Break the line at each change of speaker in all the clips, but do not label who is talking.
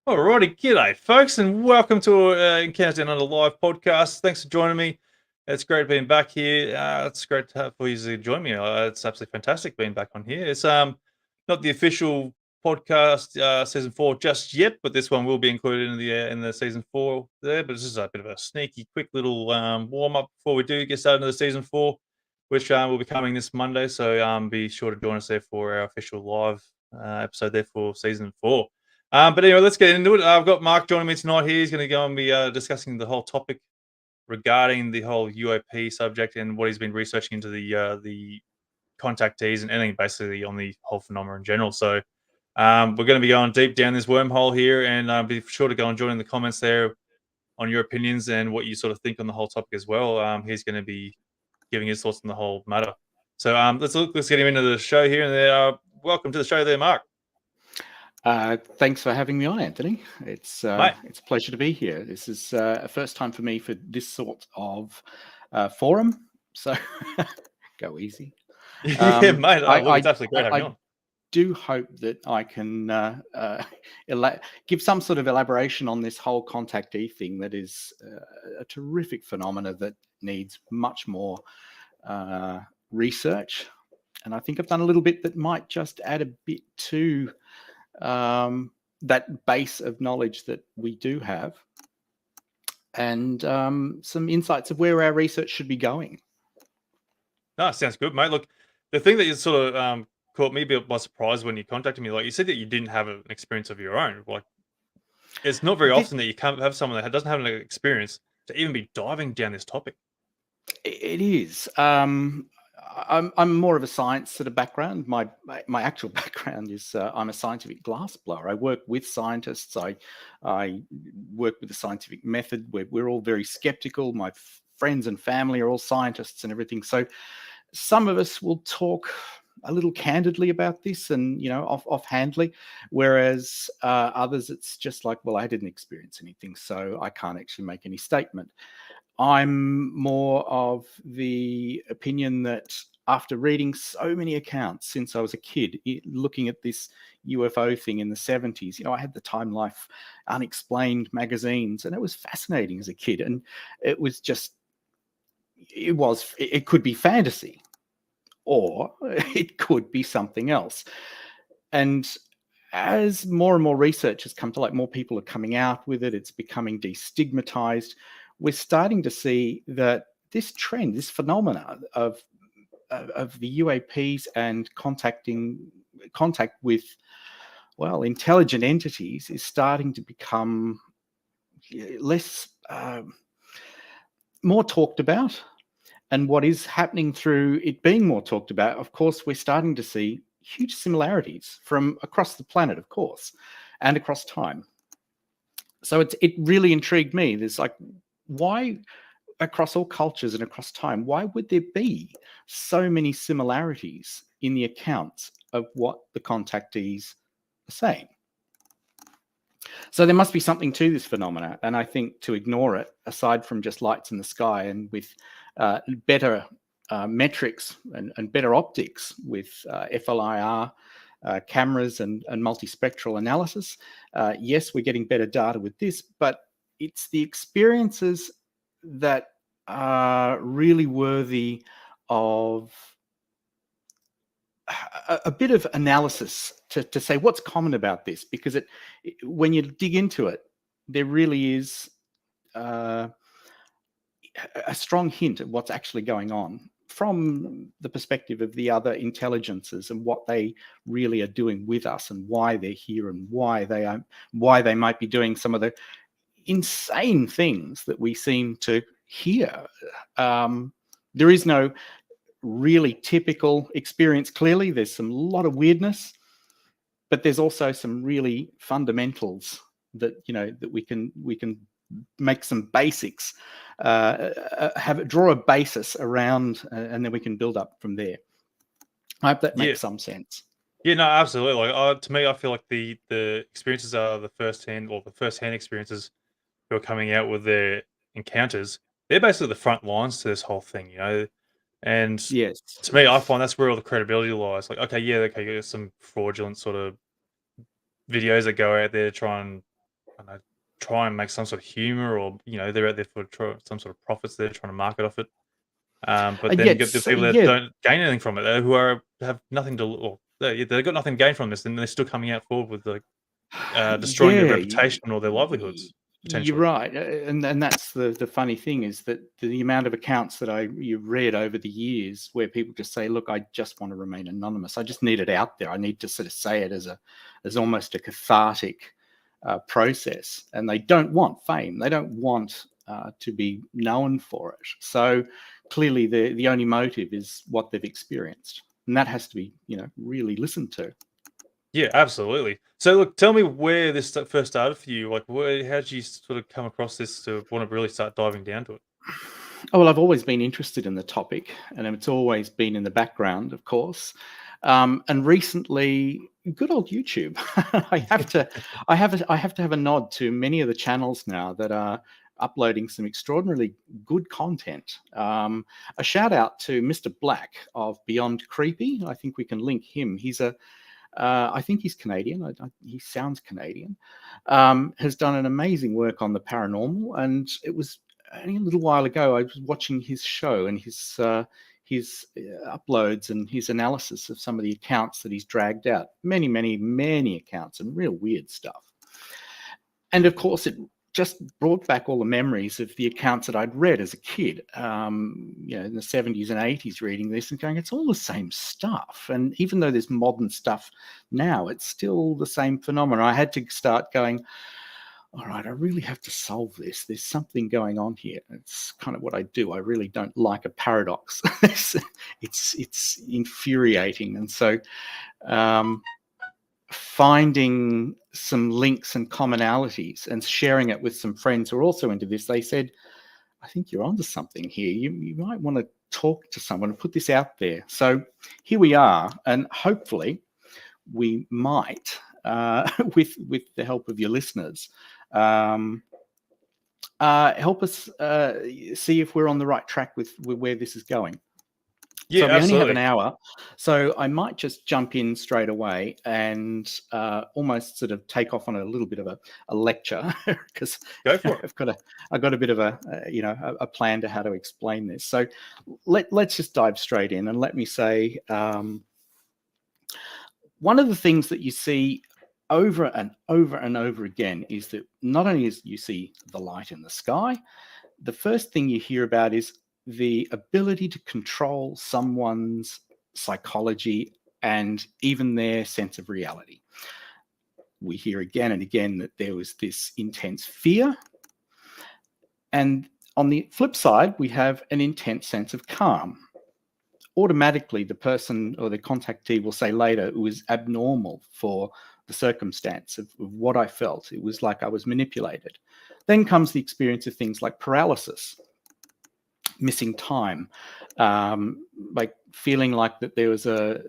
Alrighty, g'day, folks, and welcome to Encounters Down Under Live podcast. Thanks for joining me. It's great being back here. It's great to have for you to join me. It's absolutely fantastic being back on here. It's not the official podcast season 4 just yet, but this one will be included in the season 4 there. But this is a bit of a sneaky, quick little warm up before we do get started into the season 4, which will be coming this Monday. So be sure to join us there for our official live episode there for season 4. But anyway, let's get into it. I've got Mark joining me tonight here. He's going to go and be discussing the whole topic regarding the whole UAP subject and what he's been researching into the contactees and anything basically on the whole phenomenon in general. So we're going to be going deep down this wormhole here, and be sure to go and join in the comments there on your opinions and what you sort of think on the whole topic as well. He's going to be giving his thoughts on the whole matter. So let's get him into the show here. And welcome to the show there, Mark.
Thanks for having me on, Anthony. It's a pleasure to be here. This is a first time for me for this sort of forum, so go easy.
Yeah, mate. It's absolutely great having you on.
I do hope that I can give some sort of elaboration on this whole contactee thing that is a terrific phenomena that needs much more research. And I think I've done a little bit that might just add a bit to that base of knowledge that we do have, and some insights of where our research should be going.
No, sounds good, mate. Look, the thing that you sort of caught me a bit by surprise when you contacted me, like you said that you didn't have an experience of your own. Like, it's not very often that you can't have someone that doesn't have an experience to even be diving down this topic.
It is. I'm more of a science sort of background. My actual background is I'm a scientific glassblower. I work with scientists. I work with the scientific method. We're all very skeptical. My friends and family are all scientists and everything. So some of us will talk a little candidly about this and, offhandedly, whereas others, it's just like, well, I didn't experience anything, so I can't actually make any statement. I'm more of the opinion that after reading so many accounts since I was a kid, looking at this UFO thing in the 70s, I had the Time Life Unexplained magazines, and it was fascinating as a kid. And it was just, it could be fantasy, or it could be something else. And as more and more research has come to light, more people are coming out with it, it's becoming destigmatized. We're starting to see that this trend, this phenomena of the UAPs and contact with, well, intelligent entities is starting to become more talked about. And what is happening through it being more talked about, of course, we're starting to see huge similarities from across the planet, of course, and across time. So it really intrigued me. There's like, why across all cultures and across time, why would there be so many similarities in the accounts of what the contactees are saying? So there must be something to this phenomena. And I think to ignore it, aside from just lights in the sky and with better metrics and better optics with FLIR cameras and multispectral analysis, yes, we're getting better data with this, but it's the experiences that are really worthy of a bit of analysis to say what's common about this, because when you dig into it, there really is a strong hint at what's actually going on from the perspective of the other intelligences and what they really are doing with us and why they're here and why they might be doing some of the insane things that we seem to hear. There is no really typical experience. Clearly, there's a lot of weirdness, but there's also some really fundamentals that that we can make some basics, draw a basis around, and then we can build up from there. I hope that makes some sense.
Yeah, no, absolutely. Like, to me, I feel like the experiences are the first-hand experiences who are coming out with their encounters. They're basically the front lines to this whole thing, And
yes,
to me, I find that's where all the credibility lies. Like, okay, there's some fraudulent sort of videos that go out there to try and don't know, try and make some sort of humor, or they're out there for some sort of profits. They're trying to market off it. But then you
Yet,
get the people that
yeah,
don't gain anything from it, who have nothing to, or they've got nothing to gain from this, and they're still coming out forward with like destroying their
yeah,
reputation or their livelihoods
you're
potentially.
right, and that's the funny thing is that the amount of accounts that you've read over the years where people just say, "Look, I just want to remain anonymous. I just need it out there. I need to sort of say it as almost a cathartic process," and they don't want fame. They don't want to be known for it. So clearly, the only motive is what they've experienced, and that has to be really listened to.
Yeah, absolutely. So look, tell me where this first started for you. Like, how did you sort of come across this to want to really start diving down to it?
Oh, well, I've always been interested in the topic, and it's always been in the background, of course. And recently, good old YouTube. I have to, I have to have a nod to many of the channels now that are uploading some extraordinarily good content. A shout out to Mr. Black of Beyond Creepy. I think we can link him. He's I think he's Canadian. He sounds Canadian. Has done an amazing work on the paranormal, and it was only a little while ago I was watching his show and his uploads and his analysis of some of the accounts that he's dragged out. Many accounts and real weird stuff. And of course, it just brought back all the memories of the accounts that I'd read as a kid, in the 70s and 80s, reading this and going, it's all the same stuff. And even though there's modern stuff now, it's still the same phenomenon. I had to start going, all right, I really have to solve this. There's something going on here. It's kind of what I do. I really don't like a paradox. It's infuriating. And so finding some links and commonalities and sharing it with some friends who are also into this, they said, I think you're onto something here. You might want to talk to someone and put this out there. So here we are, and hopefully we might, with the help of your listeners, help us see if we're on the right track with where this is going.
Yeah,
so we only have
absolutely.
an hour, so I might just jump in straight away and almost sort of take off on a little bit of a lecture because
Go for it.
I've got a bit of a plan to how to explain this. So let's just dive straight in, and let me say one of the things that you see over and over and over again is that not only is you see the light in the sky, the first thing you hear about is the ability to control someone's psychology and even their sense of reality. We hear again and again that there was this intense fear. And on the flip side, we have an intense sense of calm. Automatically, the person or the contactee will say later it was abnormal for the circumstance of what I felt. It was like I was manipulated. Then comes the experience of things like paralysis, missing time, like feeling like that there was a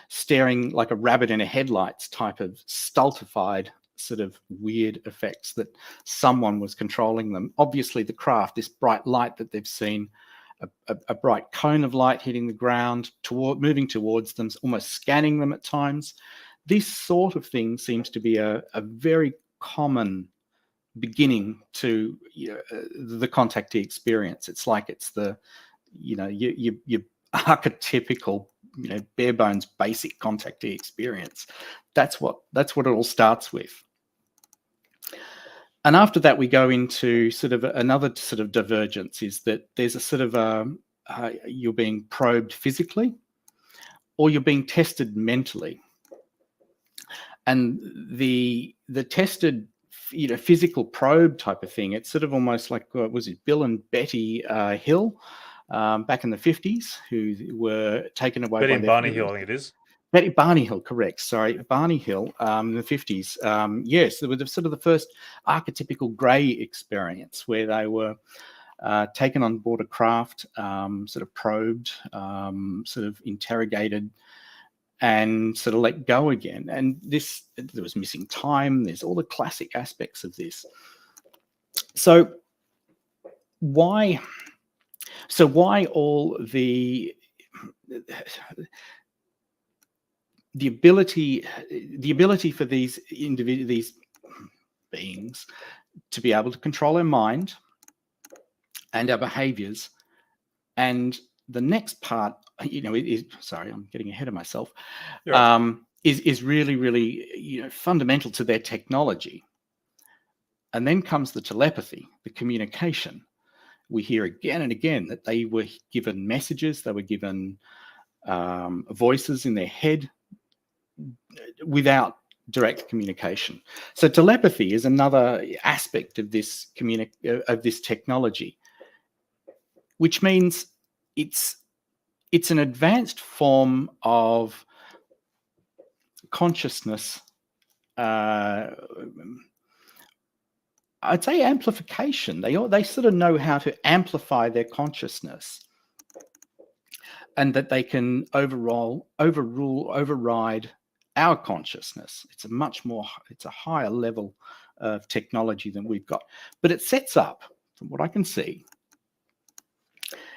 staring like a rabbit in a headlights type of stultified sort of weird effects, that someone was controlling them. Obviously the craft, this bright light that they've seen, a bright cone of light hitting the ground, moving towards them, almost scanning them at times. This sort of thing seems to be a very common beginning to the contactee experience. It's like it's the your archetypical bare bones basic contactee experience. That's what it all starts with. And after that, we go into sort of another sort of divergence, is that there's a sort of you're being probed physically or you're being tested mentally. And the tested physical probe type of thing, it's sort of almost like, was it Bill and Betty Hill back in the 50s, who were taken away
Betty
by
and
their...
Barney Hill, I think it is.
Barney Hill, correct. Sorry, Barney Hill, in the 50s. Yes, they were sort of the first archetypical grey experience where they were taken on board a craft, sort of probed, sort of interrogated, and sort of let go again. And there was missing time. There's all the classic aspects of this. So why all the ability for these beings to be able to control our mind and our behaviors. And the next part, sorry, I'm getting ahead of myself, is really, really, fundamental to their technology. And then comes the telepathy, the communication. We hear again and again that they were given messages, they were given voices in their head without direct communication. So telepathy is another aspect of this technology, which means it's an advanced form of consciousness. I'd say amplification. They sort of know how to amplify their consciousness, and that they can override our consciousness. It's a higher level of technology than we've got. But it sets up, from what I can see,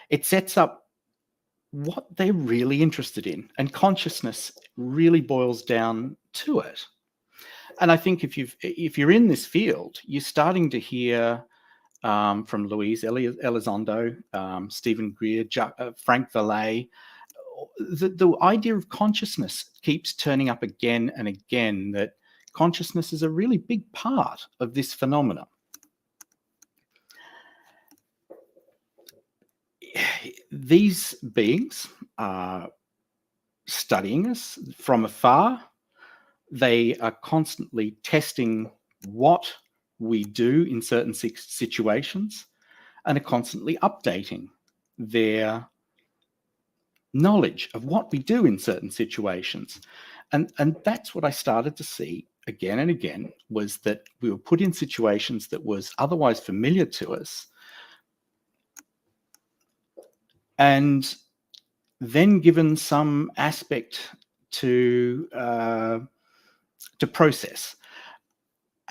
it sets up what they're really interested in. And consciousness really boils down to it. And I think if you're in this field, you're starting to hear from Luis Elizondo, Stephen Greer, Frank Vallet. The idea of consciousness keeps turning up again and again, that consciousness is a really big part of this phenomenon. These beings are studying us from afar. They are constantly testing what we do in certain situations, and are constantly updating their knowledge of what we do in certain situations. And that's what I started to see again and again, was that we were put in situations that was otherwise familiar to us, and then given some aspect to process.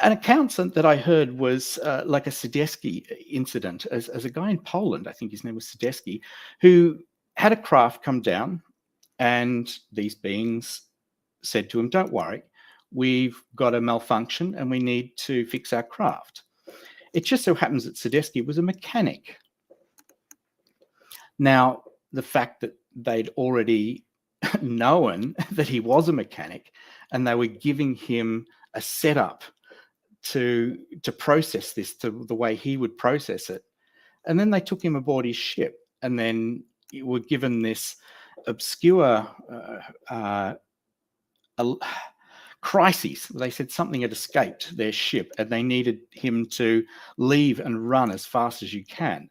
An account that I heard was like a Sadecki incident, as a guy in Poland, I think his name was Sadecki, who had a craft come down, and these beings said to him, "Don't worry, we've got a malfunction and we need to fix our craft." It just so happens that Sadecki was a mechanic. Now, the fact that they'd already known that he was a mechanic, and they were giving him a setup to process this to the way he would process it. And then they took him aboard his ship, and then were given this obscure crises. They said something had escaped their ship and they needed him to leave and run as fast as you can.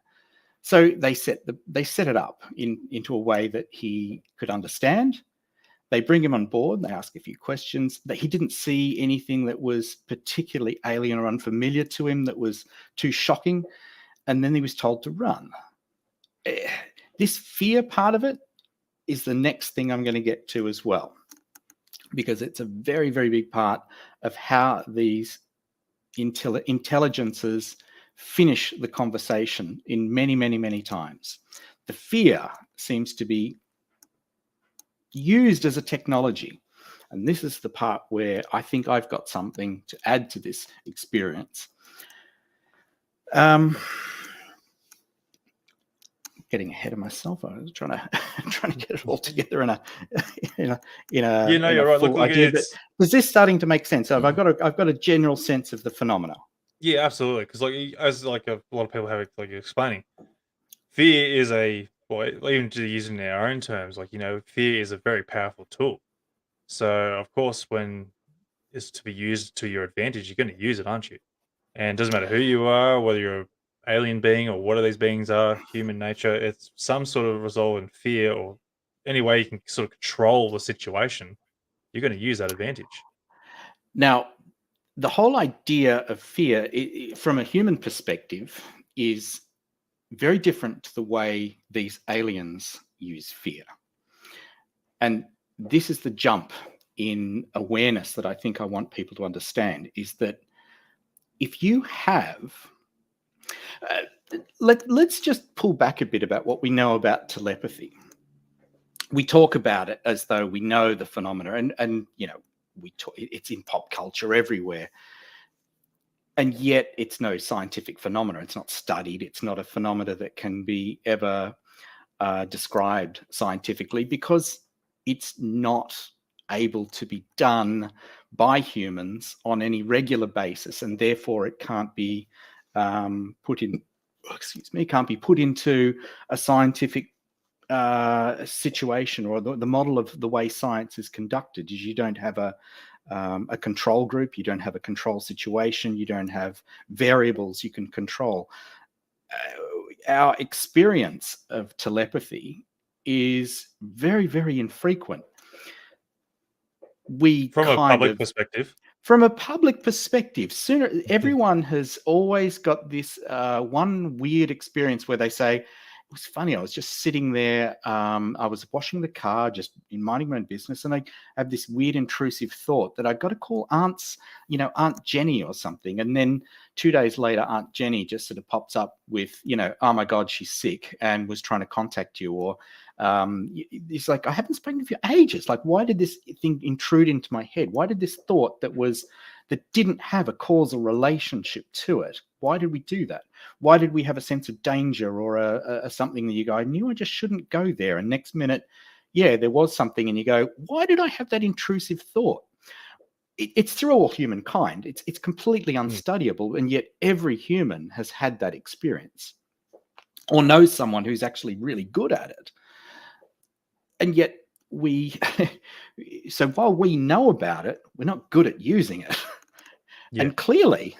So they set it up into a way that he could understand. They bring him on board, they ask a few questions. He didn't see anything that was particularly alien or unfamiliar to him that was too shocking. And then he was told to run. This fear part of it is the next thing I'm going to get to as well, because it's a very, very big part of how these intelligences finish the conversation in many, many, many times. The fear seems to be used as a technology. And this is the part where I think I've got something to add to this experience. Getting ahead of myself. I was trying to get it all together in a
you're right.
full idea. But is this starting to make sense? So I've got a general sense of the phenomena.
Yeah, absolutely. Because as a lot of people have explaining, fear is even to use it in our own terms, fear is a very powerful tool. So of course, when it's to be used to your advantage, you're going to use it, aren't you? And it doesn't matter who you are, whether you're an alien being or what these beings are, human nature, it's some sort of result in fear, or any way you can sort of control the situation, you're going to use that advantage.
Now, the whole idea of fear, from a human perspective, is very different to the way these aliens use fear. And this is the jump in awareness that I think I want people to understand, is that if you have... let's just pull back a bit about what we know about telepathy. We talk about it as though we know the phenomena, and it's in pop culture everywhere. And yet it's no scientific phenomena. It's not studied. It's not a phenomena that can be ever described scientifically, because it's not able to be done by humans on any regular basis, and therefore it can't be put in. Excuse me, can't be put into a scientific situation, or the model of the way science is conducted is you don't have a control group, you don't have a control situation, you don't have variables you can control. Our experience of telepathy is very, very infrequent. We
From a
kind
public
of,
perspective.
from a public perspective, everyone has always got this one weird experience where they say, it was funny, I was just sitting there, I was washing the car, just minding my own business, and I have this weird intrusive thought that I've got to call Aunt Jenny or something. And then 2 days later, Aunt Jenny just sort of pops up with, oh my God, she's sick and was trying to contact you. Or it's like, I haven't spoken to you for ages. Like, why did this thing intrude into my head? Why did this thought that didn't have a causal relationship to it? Why did we do that? Why did we have a sense of danger or a something that you go, I knew I just shouldn't go there. And next minute, yeah, there was something, and you go, why did I have that intrusive thought? It's through all humankind. It's completely unstudyable, and yet every human has had that experience or knows someone who's actually really good at it. And yet so while we know about it, we're not good at using it. Yeah. And clearly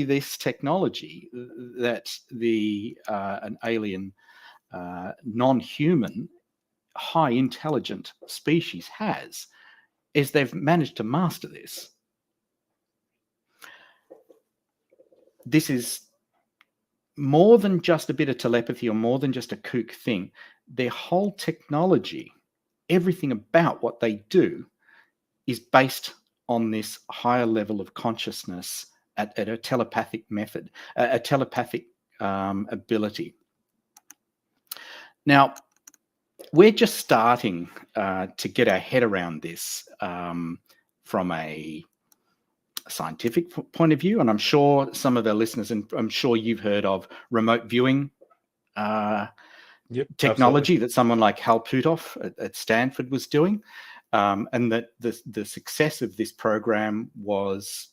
this technology that an alien, non-human, high intelligent species has, is they've managed to master this. This is more than just a bit of telepathy or more than just a kook thing. Their whole technology, everything about what they do, is based on this higher level of consciousness at a telepathic method, a telepathic ability. Now, we're just starting to get our head around this from a scientific point of view, and I'm sure some of our listeners, and I'm sure you've heard of remote viewing technology, absolutely, that someone like Hal Puthoff at Stanford was doing. And that the success of this program was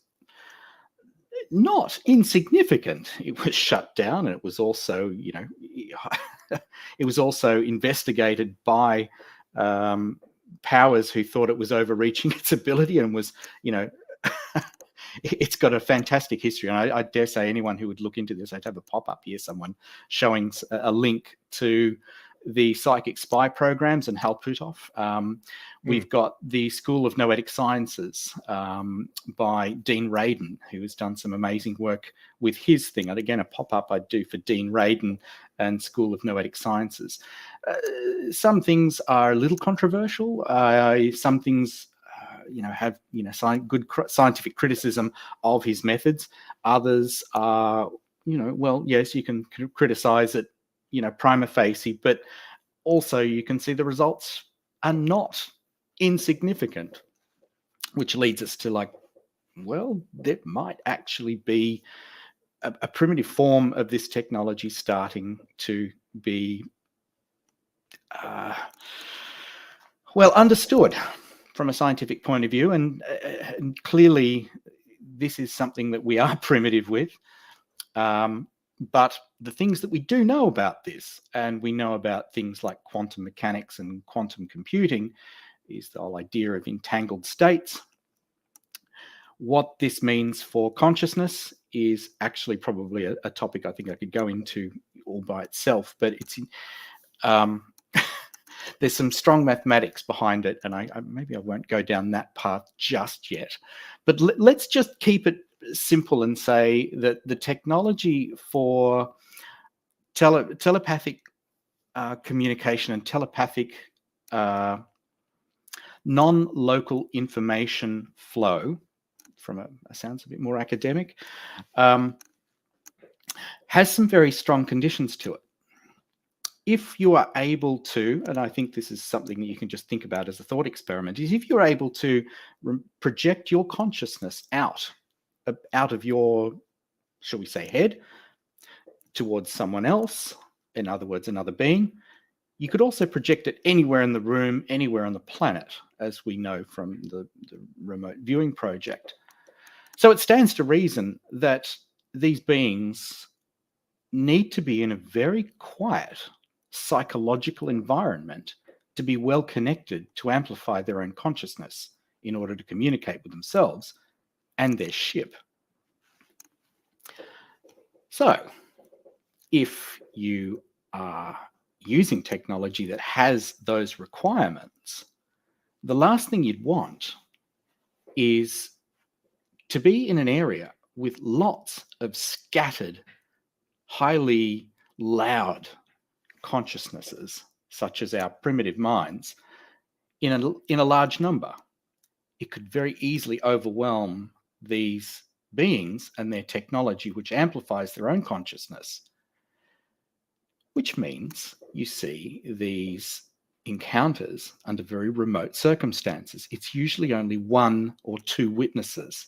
not insignificant. It was shut down, and it was also, it was also investigated by powers who thought it was overreaching its ability, and was, it's got a fantastic history. And I dare say anyone who would look into this, I'd have a pop-up here, someone showing a link to the psychic spy programs and Hal Puthoff. We've got the School of Noetic Sciences by Dean Radin, who has done some amazing work with his thing. And again, a pop-up I'd do for Dean Radin and School of Noetic Sciences. Some things are a little controversial. Some things have good scientific criticism of his methods. Others are, well, yes, you can criticize it, prima facie, but also you can see the results are not insignificant, which leads us to, like, well, there might actually be a primitive form of this technology starting to be well understood from a scientific point of view, and clearly this is something that we are primitive with. But the things that we do know about this, and we know about things like quantum mechanics and quantum computing, is the whole idea of entangled states. What this means for consciousness is actually probably a topic I think I could go into all by itself, but it's there's some strong mathematics behind it, and maybe I won't go down that path just yet. But let's just keep it simple and say that the technology for telepathic communication and telepathic non-local information flow, from sounds a bit more academic, has some very strong conditions to it. If you are able to, and I think this is something that you can just think about as a thought experiment, is if you're able to project your consciousness out out of your, shall we say, head towards someone else, in other words, another being. You could also project it anywhere in the room, anywhere on the planet, as we know from the remote viewing project. So it stands to reason that these beings need to be in a very quiet psychological environment to be well connected to amplify their own consciousness in order to communicate with themselves and their ship. So if you are using technology that has those requirements, the last thing you'd want is to be in an area with lots of scattered, highly loud consciousnesses, such as our primitive minds, in a large number. It could very easily overwhelm these beings and their technology, which amplifies their own consciousness, which means you see these encounters under very remote circumstances. It's usually only one or two witnesses.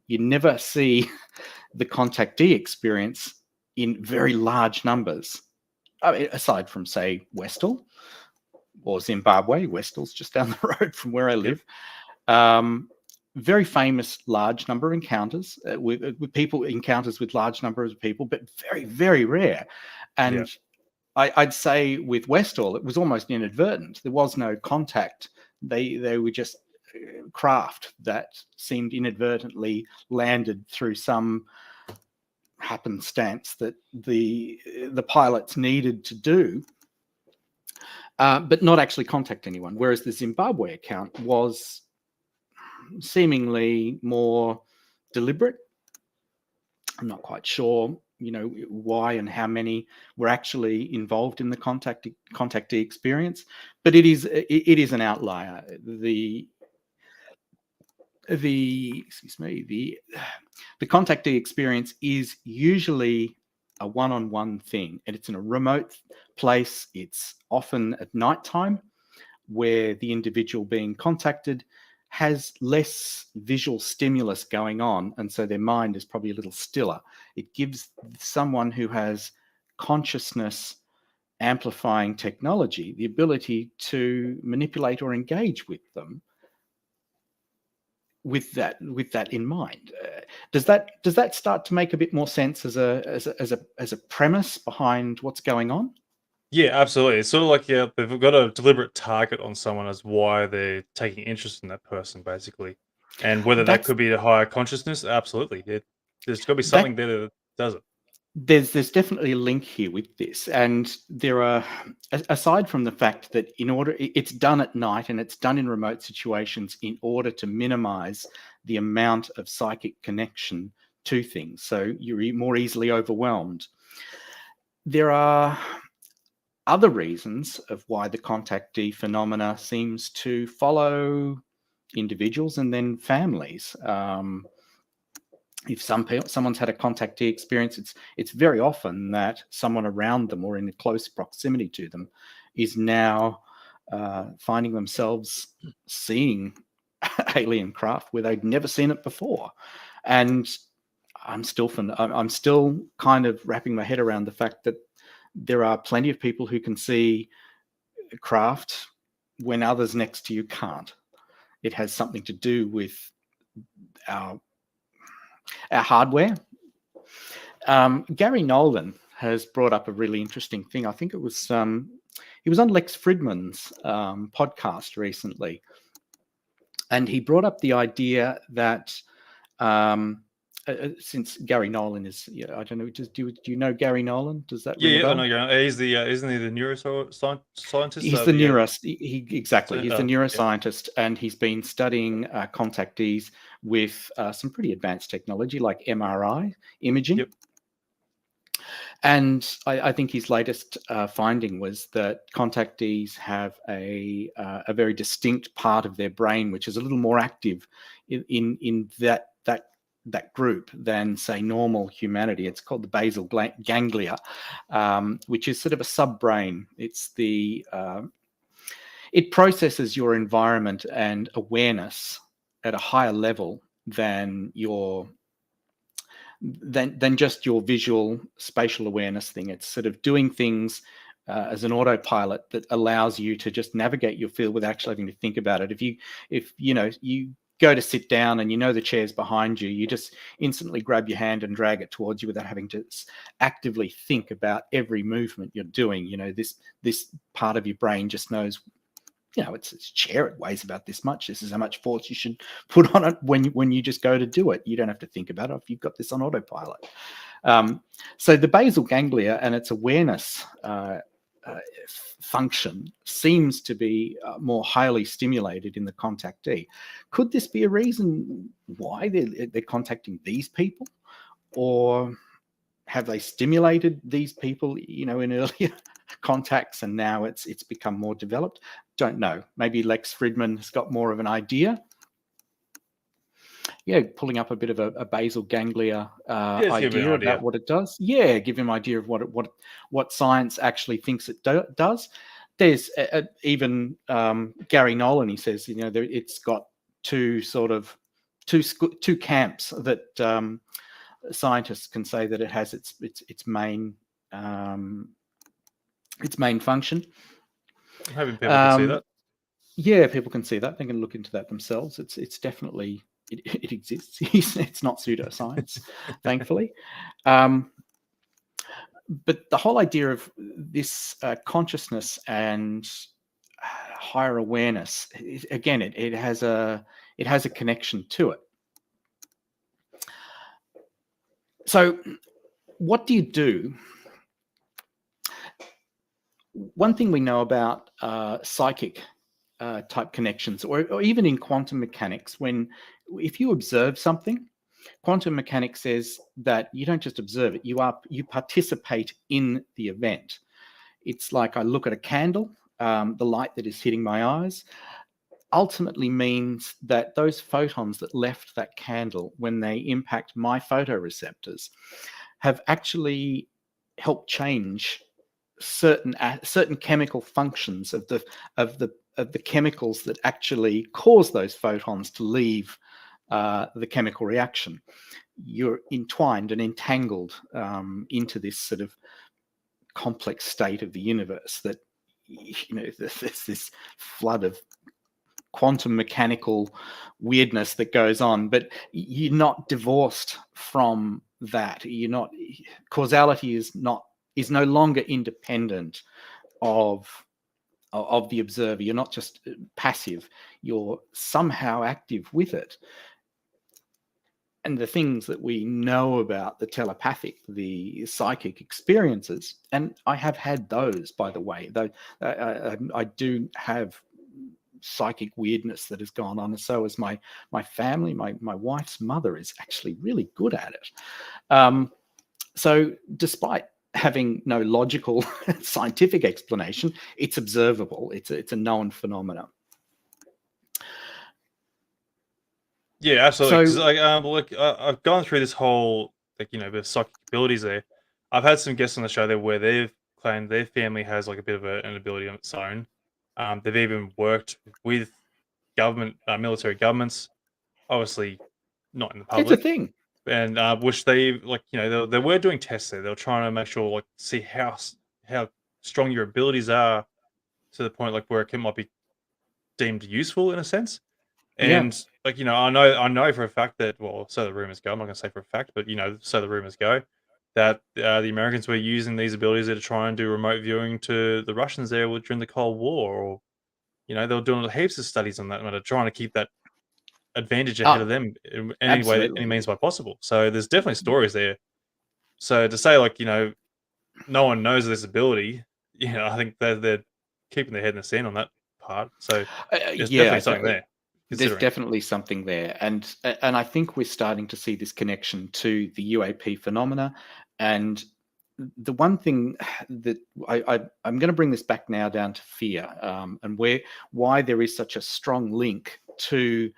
You never see the contactee experience in very large numbers. I mean, aside from, say, Westall or Zimbabwe. Westall's just down the road from where I live. Very famous large number of encounters with people, encounters with large numbers of people, but very, very rare. And I'd say with Westall, it was almost inadvertent. There was no contact. They were just craft that seemed inadvertently landed through some happenstance that the pilots needed to do, but not actually contact anyone. Whereas the Zimbabwe account was seemingly more deliberate. I'm not quite sure, why and how many were actually involved in the contactee experience, but it is an outlier. The contactee experience is usually a one-on-one thing, and it's in a remote place. It's often at nighttime, where the individual being contacted has less visual stimulus going on, and so their mind is probably a little stiller. It gives someone who has consciousness amplifying technology the ability to manipulate or engage with them with that in mind. Does that start to make a bit more sense as a premise behind what's going on?
Yeah, absolutely. It's sort of like, they've got a deliberate target on someone as why they're taking interest in that person, basically. And whether that
That's
could be the higher consciousness, absolutely. There's got to be
that
something there that does it.
there's definitely a link here with this, and there are, aside from the fact that it's done at night and it's done in remote situations in order to minimize the amount of psychic connection to things, so you're more easily overwhelmed. There are other reasons of why the contactee phenomena seems to follow individuals and then families. If someone's had a contactee experience, it's very often that someone around them or in close proximity to them is now finding themselves seeing alien craft where they'd never seen it before. And I'm still kind of wrapping my head around the fact that there are plenty of people who can see craft when others next to you can't. It has something to do with our hardware. Gary Nolan has brought up a really interesting thing. I think it was he was on Lex Fridman's podcast recently, and he brought up the idea that since Gary Nolan is, I don't know, do you know Gary Nolan? Does that ring a bell?
I know. He's the isn't he the neuroscientist?
He's the exactly.
So,
He's the neuroscientist, and he's been studying contactees with some pretty advanced technology like MRI imaging.
Yep.
And I think his latest finding was that contactees have a very distinct part of their brain which is a little more active in that group than, say, normal humanity. It's called the basal ganglia, which is sort of a sub-brain. It's it processes your environment and awareness at a higher level than your than just your visual spatial awareness thing. It's sort of doing things as an autopilot that allows you to just navigate your field without actually having to think about it. If you go to sit down and the chair's behind you, you just instantly grab your hand and drag it towards you without having to actively think about every movement you're doing. This part of your brain just knows, it's a chair, it weighs about this much. This is how much force you should put on it when you just go to do it. You don't have to think about it if you've got this on autopilot. So the basal ganglia and its awareness function seems to be more highly stimulated in the contactee. Could this be a reason why they're contacting these people? Or have they stimulated these people, in earlier contacts, and now it's become more developed? Don't know. Maybe Lex Fridman has got more of an idea. Yeah, pulling up a bit of a basal ganglia idea about what it does. Yeah, give him an idea of what science actually thinks it does. There's even Gary Nolan. He says, it's got two camps that scientists can say that it has its main function.
I'm hoping people can see that.
Yeah, people can see that. They can look into that themselves. It's definitely it exists. It's not pseudoscience, thankfully. But the whole idea of this consciousness and higher awareness, again, it has a connection to it. So what do you do? One thing we know about psychic type connections, or even in quantum mechanics, if you observe something, quantum mechanics says that you don't just observe it, you participate in the event. It's like I look at a candle, the light that is hitting my eyes ultimately means that those photons that left that candle when they impact my photoreceptors have actually helped change certain chemical functions of the chemicals that actually cause those photons to leave the chemical reaction. You're entwined and entangled into this sort of complex state of the universe that, there's this flood of quantum mechanical weirdness that goes on, but you're not divorced from that. Causality is no longer independent of the observer. You're not just passive, you're somehow active with it. And the things that we know about the telepathic, the psychic experiences, and I have had those, by the way, though I do have psychic weirdness that has gone on, and so is my family. My wife's mother is actually really good at it. So despite having no logical scientific explanation, it's observable. It's a known phenomenon.
Yeah, absolutely. So, I've gone through this whole the psychic abilities there. I've had some guests on the show there where they've claimed their family has like a bit of an ability on its own. They've even worked with military governments, obviously not in the public.
It's a thing.
And which they they were doing tests there. They were trying to make sure see how strong your abilities are to the point where it might be deemed useful in a sense. And I know for a fact that, well, so the rumors go. I'm not going to say for a fact, but so the rumors go that the Americans were using these abilities to try and do remote viewing to the Russians there during the Cold War, or they were doing heaps of studies on that matter, trying to keep that advantage ahead of them in any way, any means by possible. So there's definitely stories there. So to say no one knows this ability, I think they're keeping their head in the sand on that part. So there's definitely something there.
There's definitely something there, and I think we're starting to see this connection to the UAP phenomena. And the one thing that I'm going to bring this back now down to fear, and why there is such a strong link to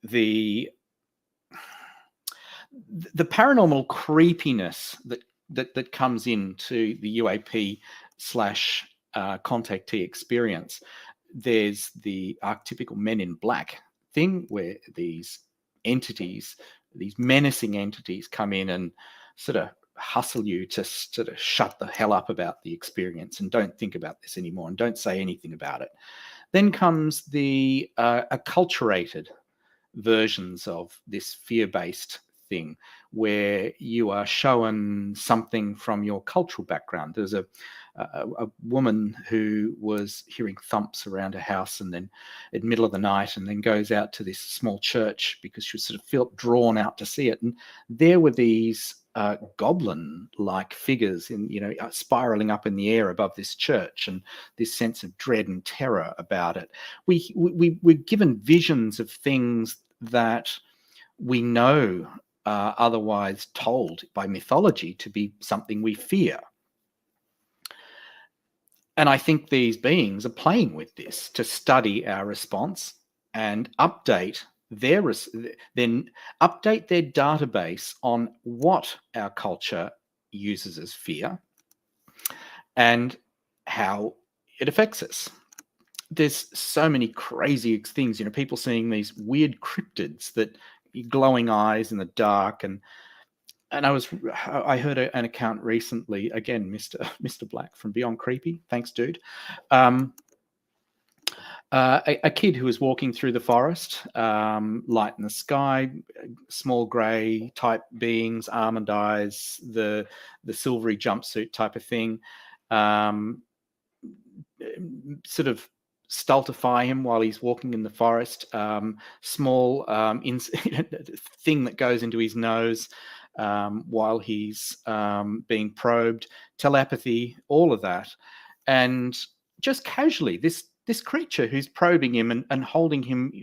the paranormal creepiness that comes into the UAP / contactee experience. There's the archetypical Men in Black thing where these entities these menacing entities come in and sort of hustle you to sort of shut the hell up about the experience and don't think about this anymore and don't say anything about it. Then comes the acculturated versions of this fear-based thing, where you are shown something from your cultural background. There's a woman who was hearing thumps around her house, and then in the middle of the night, and then goes out to this small church because she sort of felt drawn out to see it. And there were these goblin-like figures in, spiraling up in the air above this church, and this sense of dread and terror about it. We're given visions of things that we know are otherwise told by mythology to be something we fear. And I think these beings are playing with this to study our response and update their database on what our culture uses as fear and how it affects us. There's so many crazy things, people seeing these weird cryptids, that glowing eyes in the dark, and I heard an account recently, again, Mr. Black from Beyond Creepy, thanks dude, a kid who was walking through the forest, light in the sky, small grey type beings, almond eyes, the silvery jumpsuit type of thing, sort of stultify him while he's walking in the forest, small thing that goes into his nose while he's being probed, telepathy, all of that. And just casually, this creature who's probing him and holding him,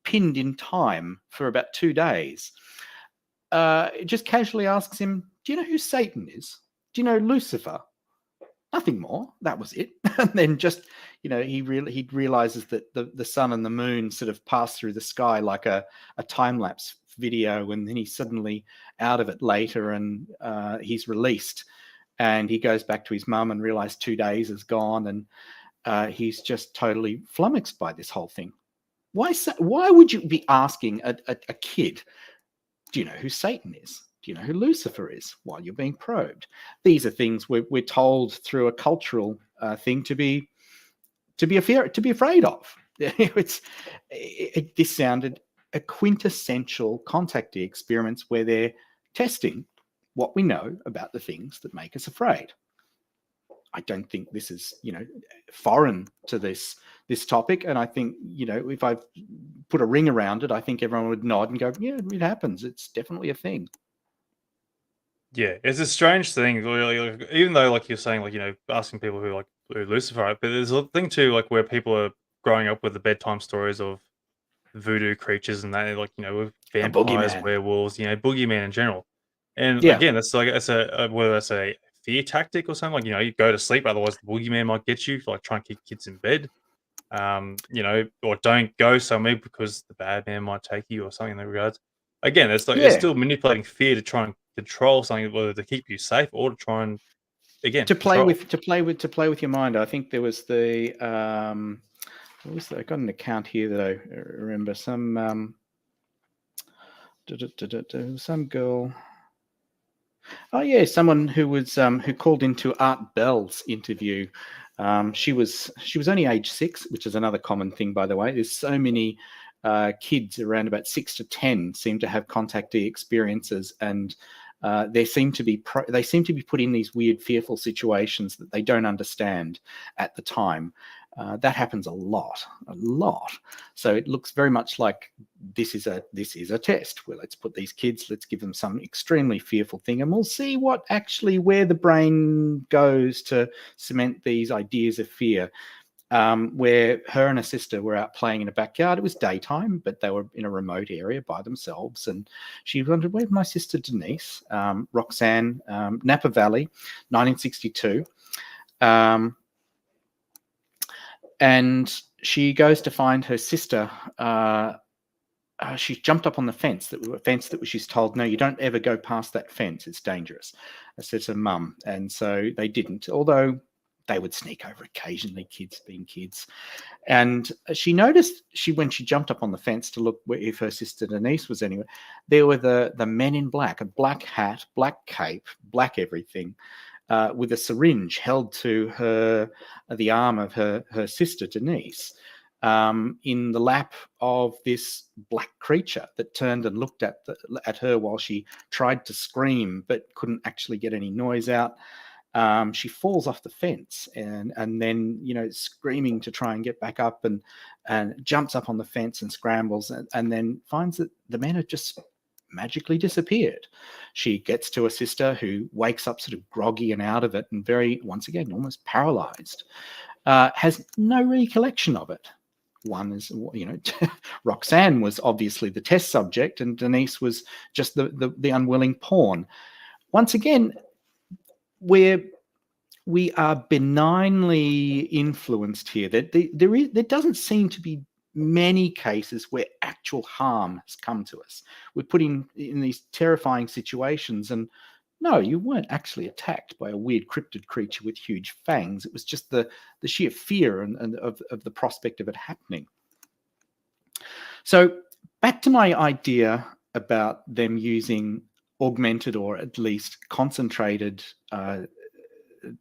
pinned in time for about 2 days, just casually asks him, "Do you know who Satan is? Do you know Lucifer?" Nothing more. That was it. And then just, he realizes that the sun and the moon sort of pass through the sky like a time-lapse video, and then he's suddenly out of it later, and he's released, and he goes back to his mum and realizes 2 days has gone, and he's just totally flummoxed by this whole thing. Why would you be asking a kid, do you know who Satan is? Do you know who Lucifer is, while you're being probed? These are things we're told through a cultural thing to be afraid of. This sounded a quintessential contactee experiments where they're testing what we know about the things that make us afraid. I don't think this is, foreign to this topic. And I think, if I put a ring around it, I think everyone would nod and go, yeah, it happens. It's definitely a thing.
Yeah, it's a strange thing, really. Even though, like you're saying, asking people who Lucifer, right? But there's a thing too, where people are growing up with the bedtime stories of voodoo creatures and that, with
A
vampires,
boogeyman.
werewolves, boogeyman in general. And
Yeah.
again, that's whether that's a fear tactic or something. You go to sleep, otherwise the boogeyman might get you. Try and keep kids in bed. Or don't go somewhere because the bad man might take you or something in that regards. Again, it's it's
Yeah.
still manipulating fear to try and control something, whether to keep you safe or to try and
To play
control.
with your mind. I think there was the what was that? I got an account here that I remember. Some girl. Oh yeah, someone who was who called into Art Bell's interview. She was only age 6, which is another common thing, by the way. There's so many kids around about 6 to 10 seem to have contactee experiences, and they seem to be put in these weird, fearful situations that they don't understand at the time. That happens a lot. So it looks very much like this is a test. Well, let's put these kids, let's give them some extremely fearful thing, and we'll see where the brain goes to cement these ideas of fear. Where her and her sister were out playing in a backyard. It was daytime, but they were in a remote area by themselves. And she wondered, where's my sister Denise? Roxanne, Napa Valley, 1962. And she goes to find her sister. She jumped up on the fence that she's told, no, you don't ever go past that fence. It's dangerous. I said to mum. And so they didn't, although they would sneak over occasionally, kids being kids. And she noticed when she jumped up on the fence to look if her sister Denise was anywhere, there were the men in black, a black hat, black cape, black everything, with a syringe held to the arm of her sister Denise, in the lap of this black creature that turned and looked at her while she tried to scream but couldn't actually get any noise out. She falls off the fence and then, screaming to try and get back up, and jumps up on the fence and scrambles, and then finds that the men have just magically disappeared. She gets to her sister, who wakes up sort of groggy and out of it, and once again, almost paralyzed. Has no recollection of it. One is, Roxanne was obviously the test subject, and Denise was just the unwilling pawn. Once again, we are benignly influenced here. There doesn't seem to be many cases where actual harm has come to us. We're put in these terrifying situations, and no, you weren't actually attacked by a weird cryptid creature with huge fangs. It was just the sheer fear and of the prospect of it happening. So back to my idea about them using augmented, or at least concentrated,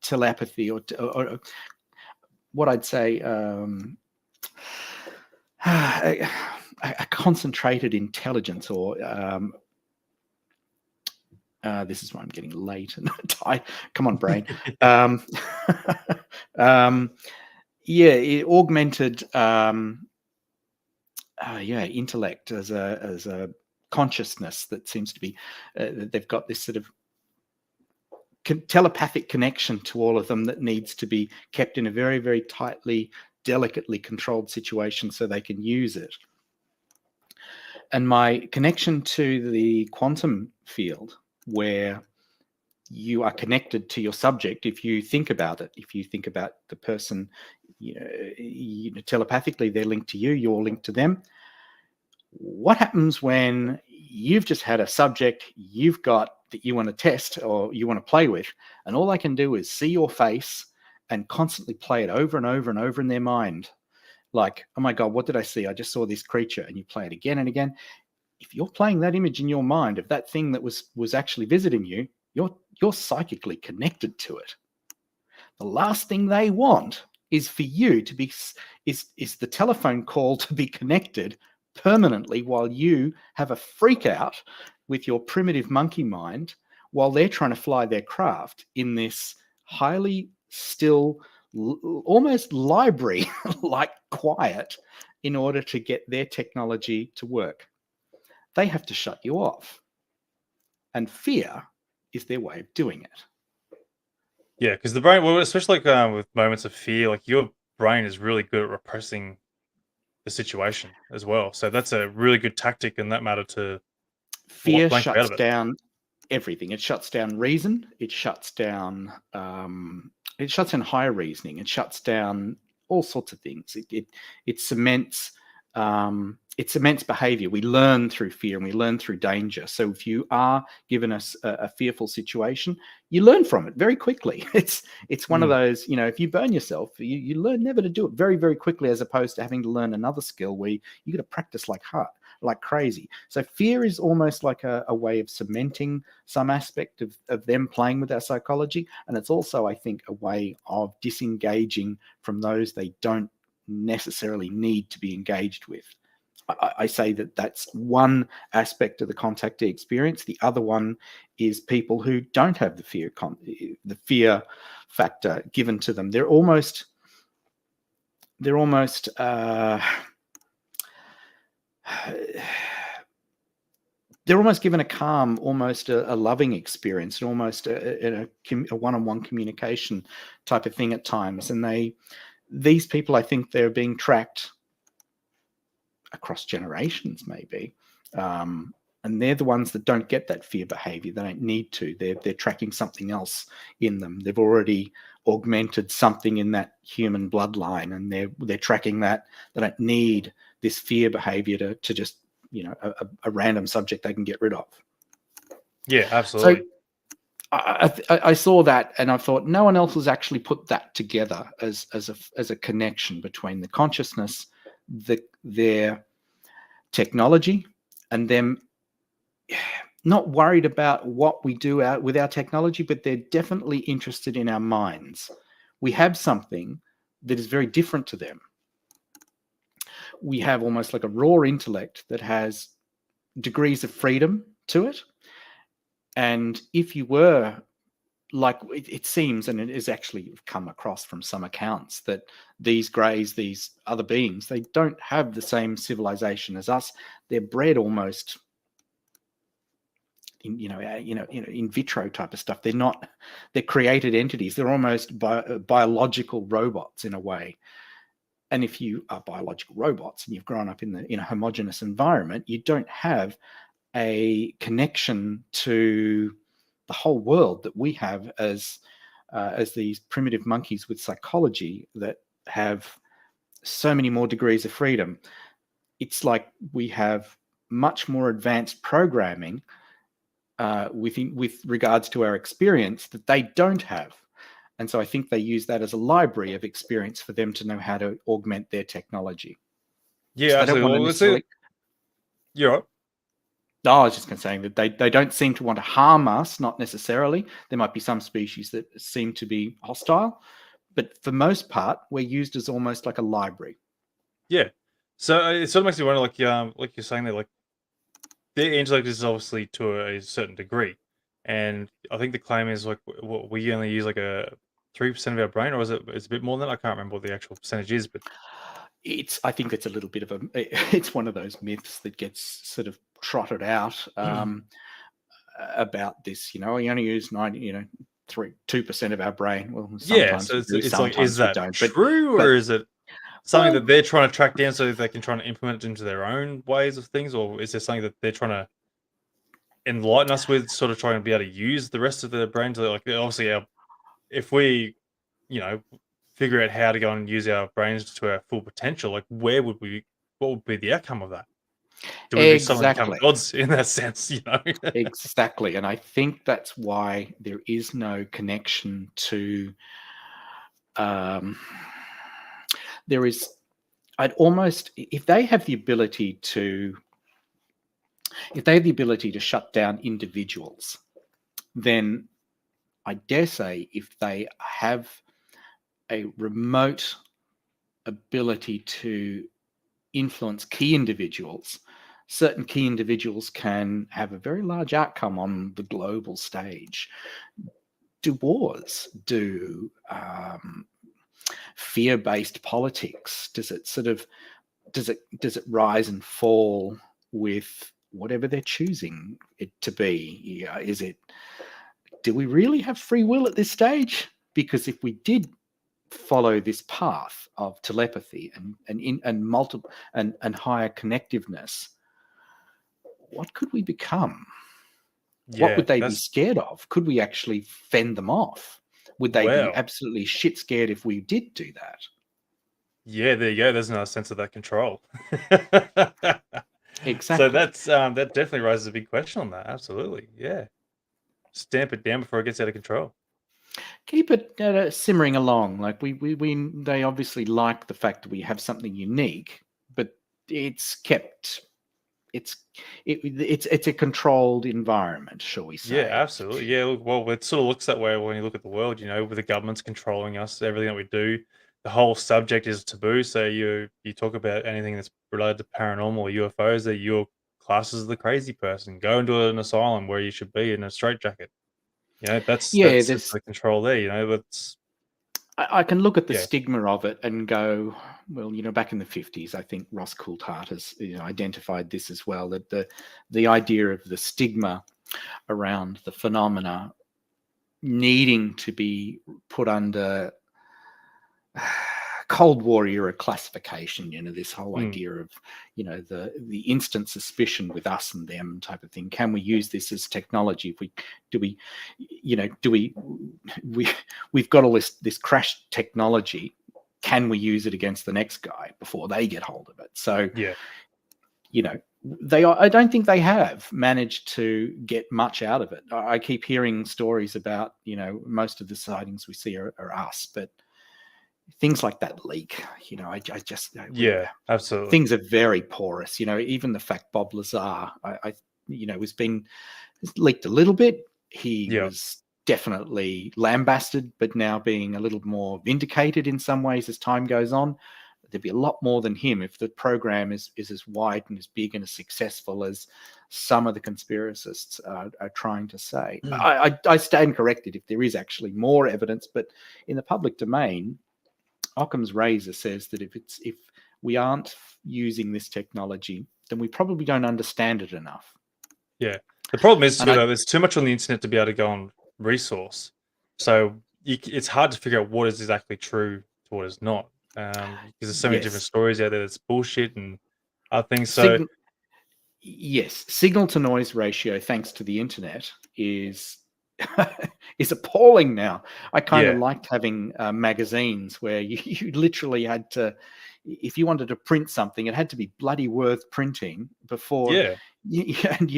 telepathy, or what I'd say, a concentrated intelligence, or this is why I'm getting late and tired. Come on, brain. Augmented, intellect as a consciousness that seems to be, they've got this sort of telepathic connection to all of them that needs to be kept in a very, very tightly, delicately controlled situation so they can use it. And my connection to the quantum field, where you are connected to your subject, if you think about it, if you think about the person, telepathically, they're linked to you, you're linked to them. What happens when you've just had a subject you've got that you want to test or you want to play with, and all they can do is see your face and constantly play it over and over and over in their mind? Like, oh my God, what did I see? I just saw this creature. And you play it again and again. If you're playing that image in your mind of that thing that was actually visiting you, you're psychically connected to it. The last thing they want is for you to be, is the telephone call to be connected permanently while you have a freak out with your primitive monkey mind while they're trying to fly their craft in this highly still, almost library-like quiet in order to get their technology to work. They have to shut you off. And fear is their way of doing it.
Yeah, because the brain, well, especially like with moments of fear, like your brain is really good at repressing the situation as well. So that's a really good tactic in that matter to
fear
blank out
shuts
of it.
down everything. It shuts down reason. It shuts down higher reasoning. It shuts down all sorts of things. It cements behavior. We learn through fear and we learn through danger. So if you are given a fearful situation, you learn from it very quickly. It's one of those, if you burn yourself, you learn never to do it very, very quickly, as opposed to having to learn another skill where you got to practice like crazy. So fear is almost like a way of cementing some aspect of them playing with our psychology. And it's also, I think, a way of disengaging from those they don't necessarily need to be engaged with. I say that that's one aspect of the contactee experience. The other one is people who don't have the fear factor given to them. They're almost given a calm, almost a loving experience, and almost a one-on-one communication type of thing at times. And these people, I think, they're being tracked across generations, maybe. And they're the ones that don't get that fear behavior. They don't need to. They're tracking something else in them. They've already augmented something in that human bloodline, and they're tracking that. They don't need this fear behavior to just, a random subject they can get rid of.
Yeah, absolutely.
So I saw that and I thought no one else has actually put that together as a connection between the consciousness, their technology, and them not worried about what we do with our technology, but they're definitely interested in our minds. We have something that is very different to them. We have almost like a raw intellect that has degrees of freedom to it. And if you were like, it seems, and it is actually come across from some accounts, that these greys, these other beings, they don't have the same civilization as us. They're bred almost in vitro type of stuff. They're created entities. They're almost biological robots in a way. And if you are biological robots and you've grown up in a homogeneous environment, you don't have a connection to the whole world that we have as these primitive monkeys with psychology that have so many more degrees of freedom. It's like we have much more advanced programming with regards to our experience that they don't have. And so I think they use that as a library of experience for them to know how to augment their technology.
Yeah,
so they
absolutely.
don't want to necessarily...
You're right.
No, I was just going to say that they don't seem to want to harm us, not necessarily. There might be some species that seem to be hostile, but for most part, we're used as almost like a library.
Yeah. So it sort of makes me wonder, like you're saying that, like their intellect is obviously to a certain degree, and I think the claim is like what we only use like a 3% of our brain, or is it's a bit more than that? I can't remember what the actual percentage is, but
I think it's a little bit of it's one of those myths that gets sort of trotted out about this. You only use 2% of our brain. Well,
yeah.
sometimes
So
we do,
it's like, is
sometimes we
that
don't.
true,
But
or is it something
well,
that they're trying to track down so that they can try to implement it into their own ways of things, or is there something that they're trying to enlighten us with, sort of trying to be able to use the rest of their brains? Like obviously, if we, you know, figure out how to go and use our brains to our full potential, like what would be the outcome of that? Do we suddenly become
exactly.
gods in that sense,
Exactly. And I think that's why there is no connection to there is I'd almost if they have the ability to shut down individuals, then I dare say if they have a remote ability to influence key individuals, certain key individuals can have a very large outcome on the global stage. Do wars? Do fear-based politics? Does it rise and fall with whatever they're choosing it to be? Do we really have free will at this stage? Because if we did follow this path of telepathy and multiple and higher connectiveness, what could we become? What
Yeah,
would they be
that's
scared of? Could we actually fend them off? Would they be
well,
absolutely shit scared if we did do that?
yeah. There you go. There's another sense of that control. So
Exactly.
that's that definitely raises a big question on that. Absolutely, yeah. Stamp it down before it gets out of control.
Keep it simmering along. Like they obviously like the fact that we have something unique, but it's kept. It's a controlled environment, shall we
Yeah,
say?
absolutely. Yeah, look, well, it sort of looks that way when you look at the world, with the governments controlling us, everything that we do. The whole subject is taboo. So you talk about anything that's related to paranormal or UFOs, that your class is the crazy person. Go into an asylum where you should be in a straitjacket. That's
Yeah,
that's
there's
the control there. That's
I can look at the
yeah.
stigma of it and go, well, back in the 50s, I think Ross Coulthart has identified this as well, that the idea of the stigma around the phenomena needing to be put under Cold War era classification, this whole
Mm,
idea of, the instant suspicion with us and them type of thing. Can we use this as technology? We've got all this crash technology. Can we use it against the next guy before they get hold of it? So
yeah.
I don't think they have managed to get much out of it. I keep hearing stories about, most of the sightings we see are us, but things like that leak, I just,
Yeah, absolutely.
things are very porous. Even the fact Bob Lazar, was been leaked a little bit. He
Yeah.
was definitely lambasted, but now being a little more vindicated in some ways as time goes on. There'd be a lot more than him if the program is as wide and as big and as successful as some of the conspiracists are trying to say. I stand corrected if there is actually more evidence, but in the public domain, Occam's razor says that if we aren't using this technology, then we probably don't understand it enough.
Yeah. The problem is
And
too, though, there's too much on the internet to be able to go on resource. So it's hard to figure out what is exactly true to what is not. Because there's so many different
yes,
stories out there that's bullshit and other things. So
signal to noise ratio, thanks to the internet, is is appalling now. I kind of
yeah,
liked having magazines where you literally had to, if you wanted to print something, it had to be bloody worth printing before
yeah,
and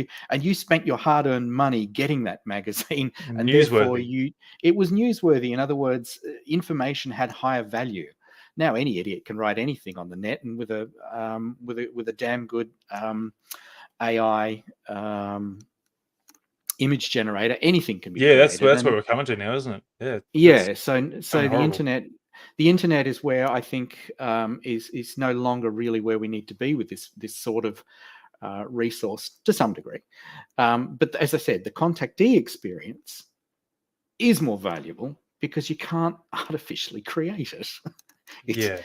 you spent your hard-earned money getting that magazine, and therefore
newsworthy.
it was newsworthy. In other words, information had higher value. Now any idiot can write anything on the net, and with a damn good AI image generator, anything can be
Yeah,
created.
that's
And
what we're coming to now, isn't it? Yeah, that's
yeah, so
kind of
the
horrible.
internet is where I think is no longer really where we need to be with this sort of resource to some degree. But as I said, the contactee experience is more valuable because you can't artificially create it. It's
Yeah,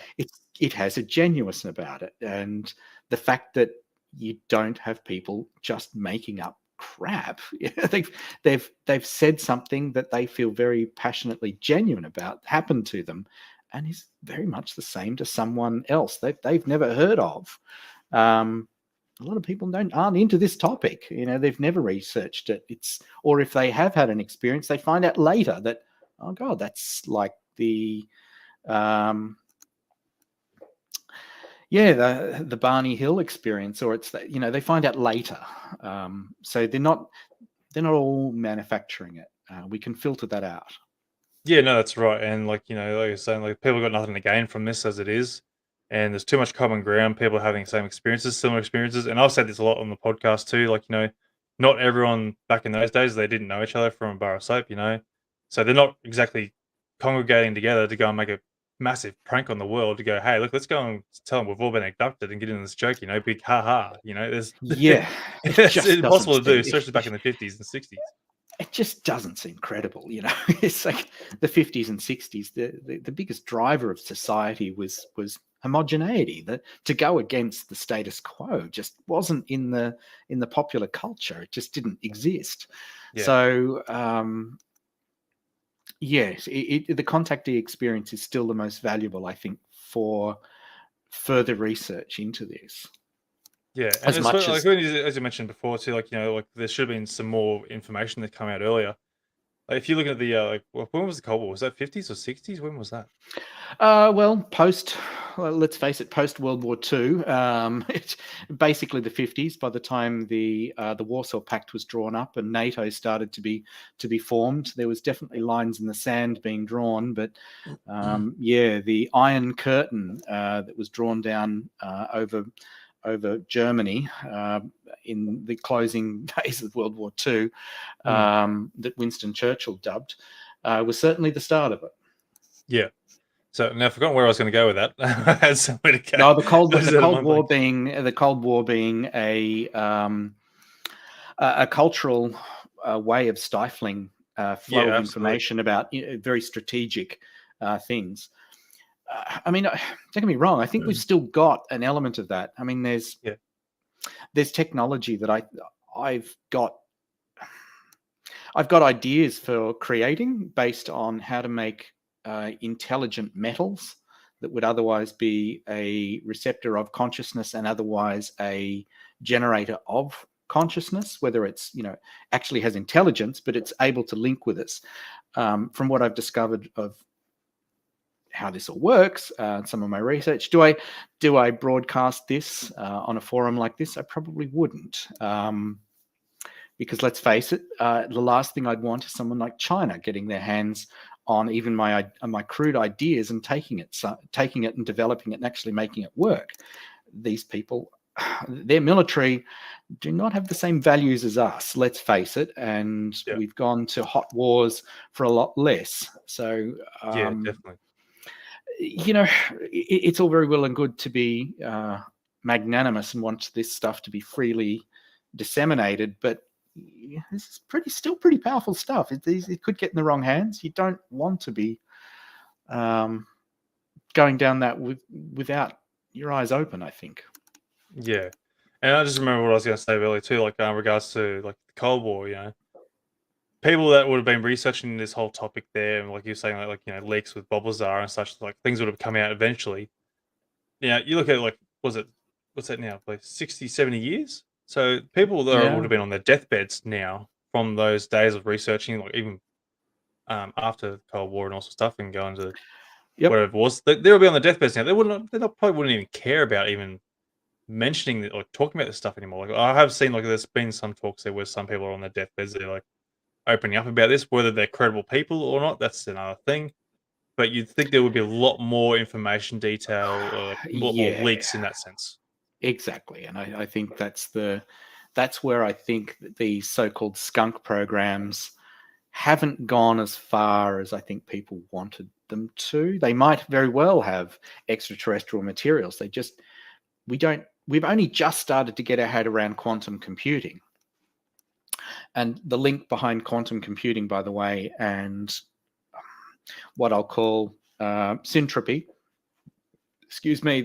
it has a genuineness about it, and the fact that you don't have people just making up crap. They've said something that they feel very passionately genuine about happened to them, and is very much the same to someone else they've never heard of. A lot of people aren't into this topic. They've never researched it. Or if they have had an experience, they find out later that, oh god, that's like the the Barney Hill experience, or it's that they find out later. So they're not all manufacturing it. We can filter that out.
yeah, no, that's right. And like like you're saying, like people got nothing to gain from this as it is, and there's too much common ground. People are having the same experiences, similar experiences, and I've said this a lot on the podcast too. Like not everyone back in those days they didn't know each other from a bar of soap. So they're not exactly congregating together to go and make a massive prank on the world to go, hey, look, let's go and tell them we've all been abducted and get in this joke. Big ha ha. There's
Yeah, it
it's
just doesn't
impossible to do,
seem.
especially back in the 50s and 60s.
It just doesn't seem credible. It's like the 50s and 60s. The biggest driver of society was homogeneity. That to go against the status quo just wasn't in the popular culture. It just didn't exist.
Yeah.
So yes, the contactee experience is still the most valuable, I think, for further research into this.
Yeah, and
As
it's
much
like
as
as you mentioned before too, like like there should have been some more information that come out earlier. Like if you look at the like when was the Cold War? Was that 50s or 60s? When was that?
let's face it, post World War II, it's basically the 50s. By the time the Warsaw Pact was drawn up and NATO started to be formed, there was definitely lines in the sand being drawn. But the Iron Curtain that was drawn down over Germany in the closing days of World War II, that Winston Churchill dubbed, was certainly the start of it.
Yeah. So now I've forgotten where I was going to go with that. I had somewhere to go.
No,
That was
the
out of
Cold
my
War
mind.
being a cultural way of stifling flow
Yeah,
of
absolutely.
information about very strategic things. I mean, don't get me wrong. I think we've still got an element of that. I mean,
Yeah.
there's technology that I've got ideas for creating based on how to make intelligent metals that would otherwise be a receptor of consciousness and otherwise a generator of consciousness, whether it's actually has intelligence but it's able to link with us. From what I've discovered of how this all works, some of my research. Do I broadcast this on a forum like this? I probably wouldn't. Because let's face it, the last thing I'd want is someone like China getting their hands on even my crude ideas and taking it and developing it and actually making it work. These people, their military do not have the same values as us, let's face it, and we've gone to hot wars for a lot less. So
definitely.
It's all very well and good to be magnanimous and want this stuff to be freely disseminated, but this is still pretty powerful stuff. It could get in the wrong hands. You don't want to be going down that without your eyes open, I think.
Yeah. And I just remember what I was going to say earlier too, like in regards to like the Cold War, people that would have been researching this whole topic there, and like you're saying, leaks with Bobazar and such, like things would have come out eventually. You look at what's that now, like 60, 70 years? So people that would have been on their deathbeds now from those days of researching, like even after the Cold War and all sorts of stuff, and going to whatever it was, they'll be on their deathbeds now. They probably wouldn't even care about even mentioning or talking about this stuff anymore. Like I have seen, there's been some talks there where some people are on their deathbeds. They're like opening up about this, whether they're credible people or not. That's another thing. But you'd think there would be a lot more information, detail, or a lot more leaks in that sense.
Exactly, and I think that's where I think the so-called skunk programs haven't gone as far as I think people wanted them to. They might very well have extraterrestrial materials. We've only just started to get our head around quantum computing. And the link behind quantum computing, by the way, and what I'll call syntropy, excuse me,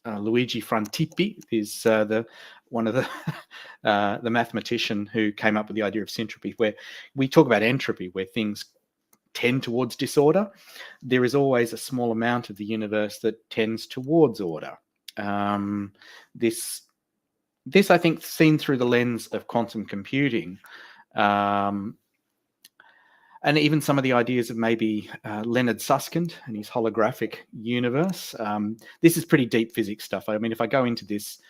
Luigi Frantipi is one of the mathematician who came up with the idea of syntropy, where we talk about entropy, where things tend towards disorder. There is always a small amount of the universe that tends towards order. This I think, seen through the lens of quantum computing, and even some of the ideas of maybe Leonard Susskind and his holographic universe. This is pretty deep physics stuff. I mean, if I go into this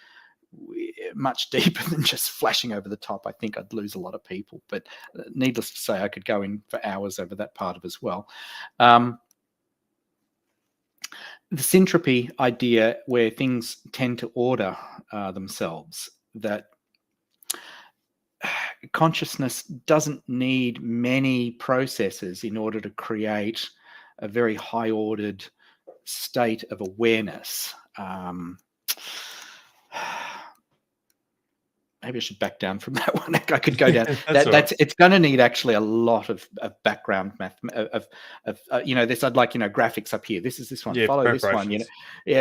much deeper than just flashing over the top, I think I'd lose a lot of people. But needless to say, I could go in for hours over that part of as well. The syntropy idea, where things tend to order themselves, that consciousness doesn't need many processes in order to create a very high-ordered state of awareness. Maybe I should back down from that one. I could go down. It's going to need actually a lot of background math. This I'd like graphics up here. This is this one. Follow this one.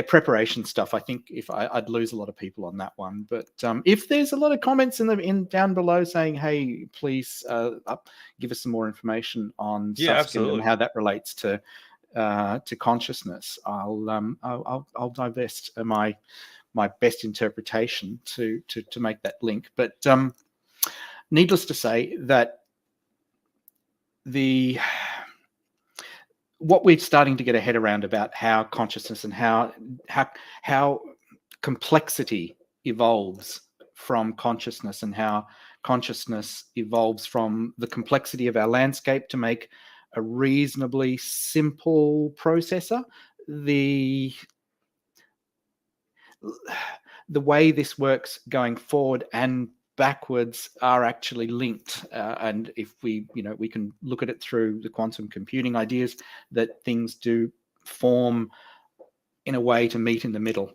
Preparation stuff. I think I'd lose a lot of people on that one. But if there's a lot of comments in down below saying, "Hey, please give us some more information on Susskind and how that relates to consciousness," I'll divest my best interpretation to make that link. But needless to say, that what we're starting to get a head around about how consciousness and how complexity evolves from consciousness, and how consciousness evolves from the complexity of our landscape to make a reasonably simple processor. The way this works going forward and backwards are actually linked, and if we can look at it through the quantum computing ideas, that things do form in a way to meet in the middle.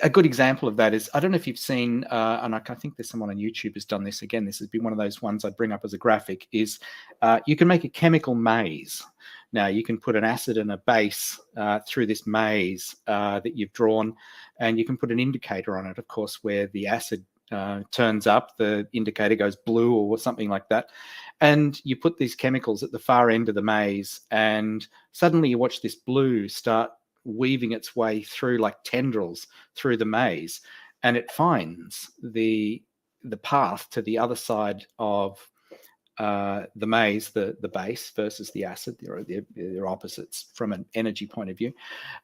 A good example of that is, I don't know if you've seen, and I think there's someone on YouTube who's done this. Again, this has been one of those ones I'd bring up as a graphic, is you can make a chemical maze. Now, you can put an acid and a base through this maze that you've drawn, and you can put an indicator on it, of course, where the acid turns up, the indicator goes blue or something like that. And you put these chemicals at the far end of the maze, and suddenly you watch this blue start weaving its way through like tendrils through the maze, and it finds the path to the other side of the maize, the base, versus the acid. They're opposites from an energy point of view.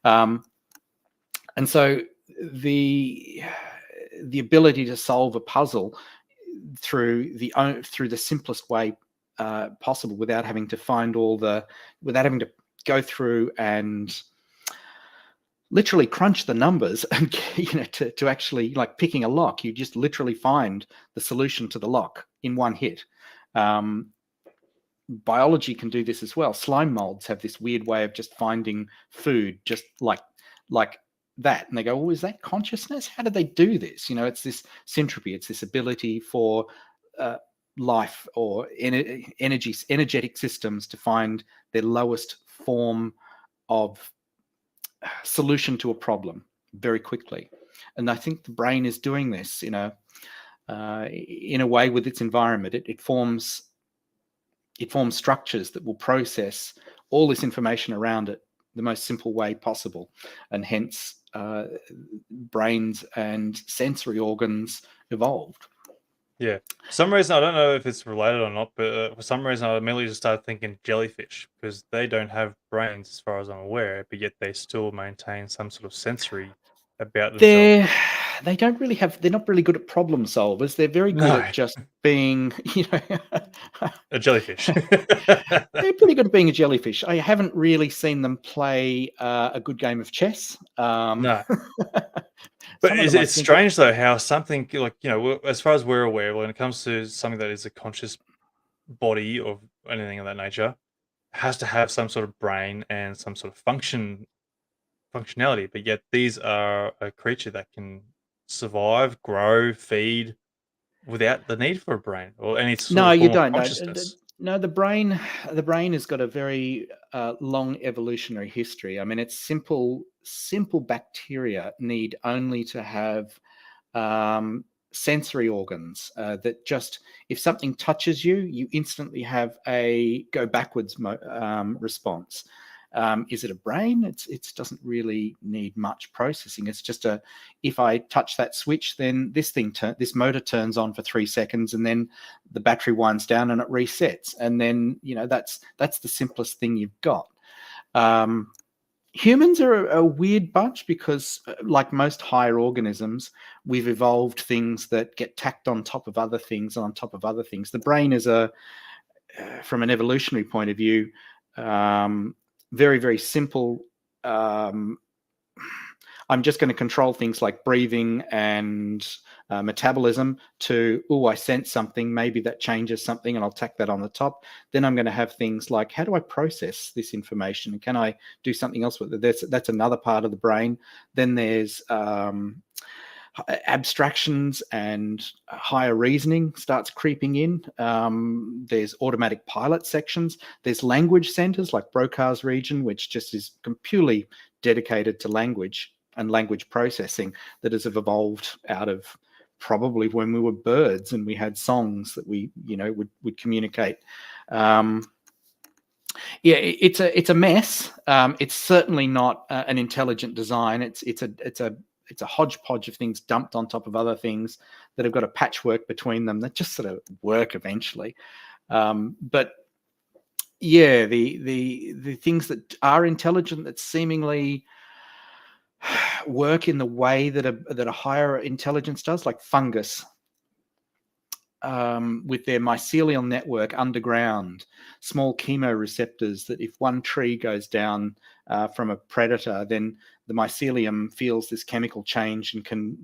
And so the ability to solve a puzzle through the simplest way possible, without having to go through and literally crunch the numbers, and to actually, like picking a lock, you just literally find the solution to the lock in one hit. Biology can do this as well. Slime molds have this weird way of just finding food, just like that, and they go, "Oh, is that consciousness? How did they do this?" It's this syntropy. It's this ability for life or energetic systems to find their lowest form of solution to a problem very quickly. And I think the brain is doing this in a way with its environment. It forms structures that will process all this information around it the most simple way possible, and hence brains and sensory organs evolved.
Yeah. For some reason, I don't know if it's related or not, but for some reason, I immediately just started thinking jellyfish, because they don't have brains as far as I'm aware, but yet they still maintain some sort of sensory about themselves.
They're not really good at problem solvers. They're very good
No,
at just being,
a jellyfish.
they're pretty good at being a jellyfish. I haven't really seen them play a good game of chess.
No. But it's strange though how something like, as far as we're aware, when it comes to something that is a conscious body or anything of that nature, has to have some sort of brain and some sort of functionality. But yet these are a creature that can survive, grow, feed without the need for a brain or any sort
No,
of
you
form of
don't.
consciousness.
No, the brain has got a very long evolutionary history. I mean, it's simple bacteria need only to have sensory organs that just, if something touches you, you instantly have a go backwards response. Is it a brain? It doesn't really need much processing. It's just if I touch that switch, then this motor turns on for 3 seconds, and then the battery winds down and it resets. And then, that's the simplest thing you've got. Humans are a weird bunch because, like most higher organisms, we've evolved things that get tacked on top of other things and on top of other things. The brain is from an evolutionary point of view, very, very simple. I'm just going to control things like breathing and metabolism to, I sense something, maybe that changes something, and I'll tack that on the top. Then I'm going to have things like, how do I process this information? Can I do something else with it? That's another part of the brain. Then there's abstractions and higher reasoning starts creeping in. There's automatic pilot sections. There's language centers like Broca's region, which just is purely dedicated to language and language processing, that has evolved out of probably when we were birds and we had songs that we would communicate. It's a mess. It's certainly not an intelligent design. It's a hodgepodge of things dumped on top of other things that have got a patchwork between them that just sort of work eventually. But yeah, the things that are intelligent, that seemingly work in the way that a higher intelligence does, like fungus, with their mycelial network underground, small chemoreceptors, that if one tree goes down from a predator, then the mycelium feels this chemical change and can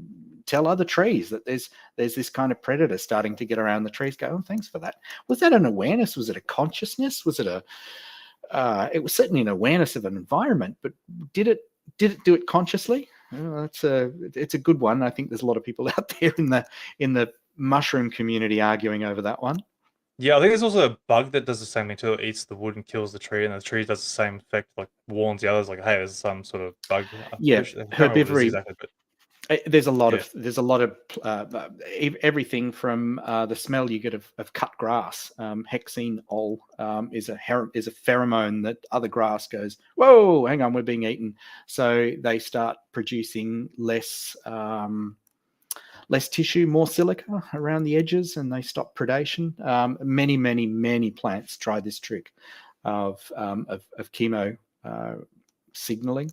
tell other trees that there's this kind of predator starting to get around the trees. Go, oh, thanks for that. Was that an awareness? Was it a consciousness? Was it it was certainly an awareness of an environment, but did it do it consciously? It's a good one. I think there's a lot of people out there in the mushroom community arguing over that one.
Yeah, I think there's also a bug that does the same thing too. It eats the wood and kills the tree, and the tree does the same effect, like warns the others, like, "Hey, there's some sort of bug." I can't remember what it is exactly, but
there's a lot
yeah.
of everything from the smell you get of cut grass. Hexenol is a pheromone that other grass goes, whoa, hang on, we're being eaten. So they start producing less less tissue, more silica around the edges, and they stop predation. Many plants try this trick of chemo signaling.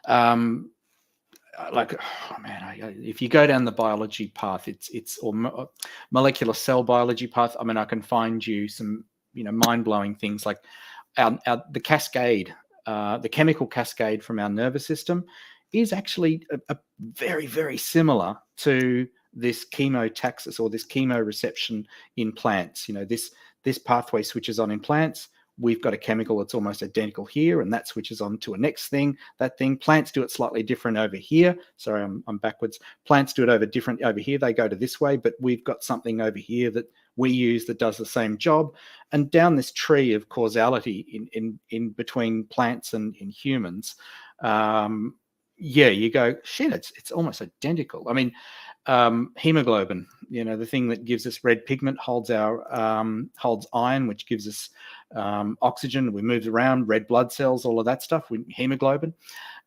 Like, oh man, if you go down the biology path, or molecular cell biology path. I mean, I can find you some mind-blowing things like the cascade, the chemical cascade from our nervous system is actually a very, very similar to this chemotaxis or this chemoreception in plants. This pathway switches on in plants. We've got a chemical that's almost identical here, and that switches on to a next thing. That thing, plants do it slightly different over here. Sorry, I'm backwards. Plants do it different over here. They go to this way, but we've got something over here that we use that does the same job. And down this tree of causality in between plants and in humans, you go, shit, it's almost identical. I mean, hemoglobin, the thing that gives us red pigment, holds iron, which gives us oxygen. We move around, red blood cells, all of that stuff. Hemoglobin,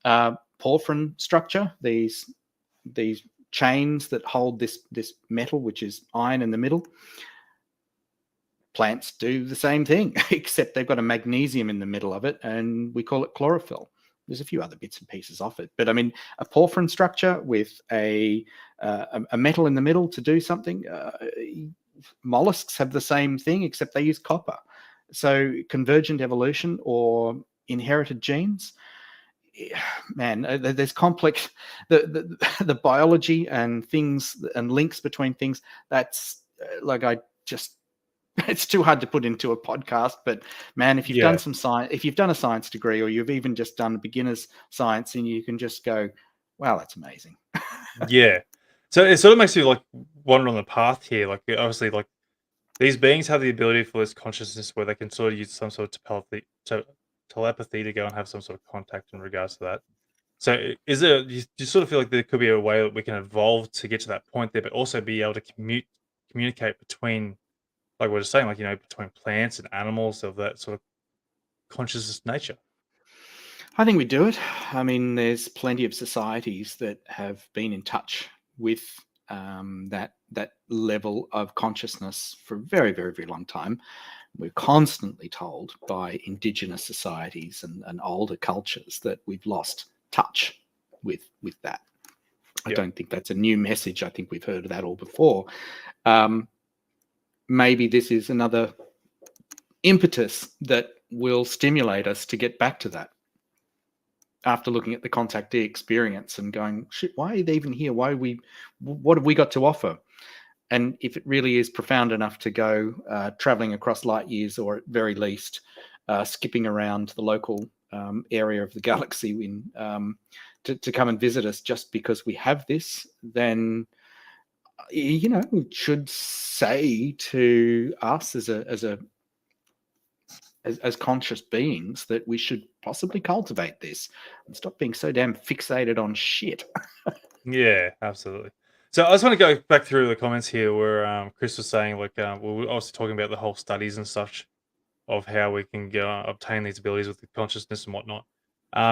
porphyrin structure, these chains that hold this metal, which is iron in the middle. Plants do the same thing, except they've got a magnesium in the middle of it, and we call it chlorophyll. There's a few other bits and pieces off it, but I mean, a porphyrin structure with a metal in the middle to do something. Mollusks have the same thing, except they use copper. So convergent evolution or inherited genes, man, there's complex the biology and things and links between things. That's it's too hard to put into a podcast, but man, if you've done some science, if you've done a science degree, or you've even just done beginner's science, and you can just go, wow, that's amazing.
Yeah. So it sort of makes you like wander on the path here. Like, obviously, like these beings have the ability for this consciousness where they can sort of use some sort of telepathy to go and have some sort of contact in regards to that. So is there, you sort of feel like there could be a way that we can evolve to get to that point there, but also be able to communicate between, like we're just saying, like, between plants and animals of that sort of consciousness nature?
I think we do it. I mean, there's plenty of societies that have been in touch with that level of consciousness for a very, very, very long time. We're constantly told by indigenous societies and older cultures that we've lost touch with that. I don't think that's a new message. I think we've heard of that all before. Maybe this is another impetus that will stimulate us to get back to that. After looking at the contactee experience and going, shit, why are they even here? What have we got to offer? And if it really is profound enough to go traveling across light years, or at very least skipping around the local area of the galaxy to come and visit us just because we have this, then it should say to us as conscious beings that we should possibly cultivate this and stop being so damn fixated on shit.
Yeah, absolutely. So I just want to go back through the comments here where Chris was saying, like, we're also talking about the whole studies and such of how we can obtain these abilities with the consciousness and whatnot.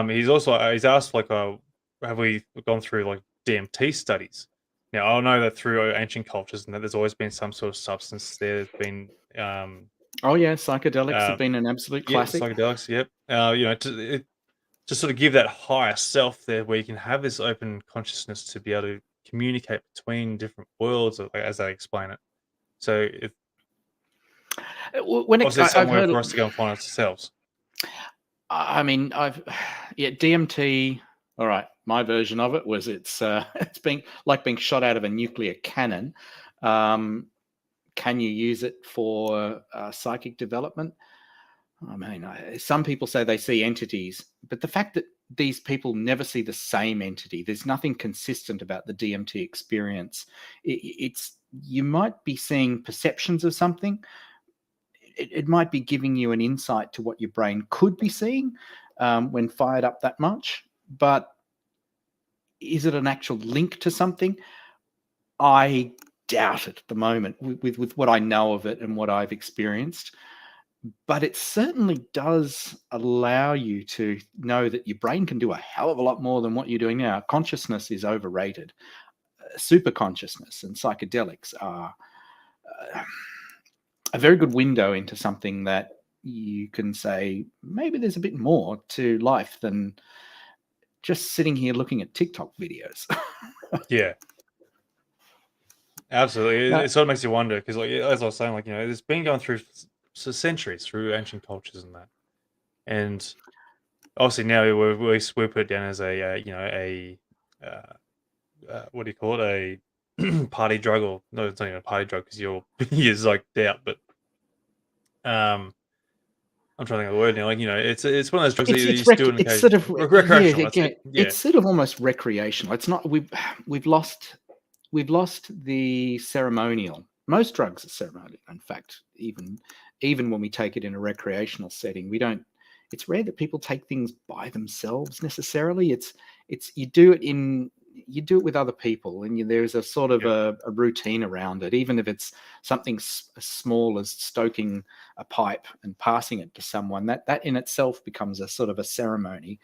He's asked, like, have we gone through like DMT studies? Now I know that through ancient cultures, and that there's always been some sort of substance there. There's been
Oh yeah, psychedelics have been an absolute classic.
psychedelics. Yep. To sort of give that higher self there, where you can have this open consciousness to be able to communicate between different worlds, as they explain it. So obviously somewhere for us to go and find ourselves.
I mean, DMT. All right, my version of it was it's being shot out of a nuclear cannon. Can you use it for psychic development? I mean, some people say they see entities, but the fact that these people never see the same entity, there's nothing consistent about the DMT experience. You might be seeing perceptions of something. It might be giving you an insight to what your brain could be seeing when fired up that much, but is it an actual link to something? I doubt it at the moment with what I know of it and what I've experienced. But it certainly does allow you to know that your brain can do a hell of a lot more than what you're doing now. Consciousness is overrated. super consciousness and psychedelics are a very good window into something that you can say maybe there's a bit more to life than just sitting here looking at TikTok videos.
Yeah. Absolutely.
Now,
It sort of makes you wonder because, like, as I was saying, like, it's been going through centuries, through ancient cultures and that. And obviously now we put it down as a, uh, what do you call it? A party drug, or no, it's not even a party drug because you're you're psyched out. But um, I'm trying to think of the word now. Like, it's one of those drugs that you still an
it's sort
occasion
of yeah,
recreational. That's
again,
it. Yeah.
it's sort of almost recreational. It's not we've lost the ceremonial. Most drugs are ceremonial. In fact, even when we take it in a recreational setting, we don't. It's rare that people take things by themselves necessarily. It's you do it with other people, and there's a sort of
Yep.
a routine around it, even if it's something as small as stoking a pipe and passing it to someone. That in itself becomes a sort of a ceremony,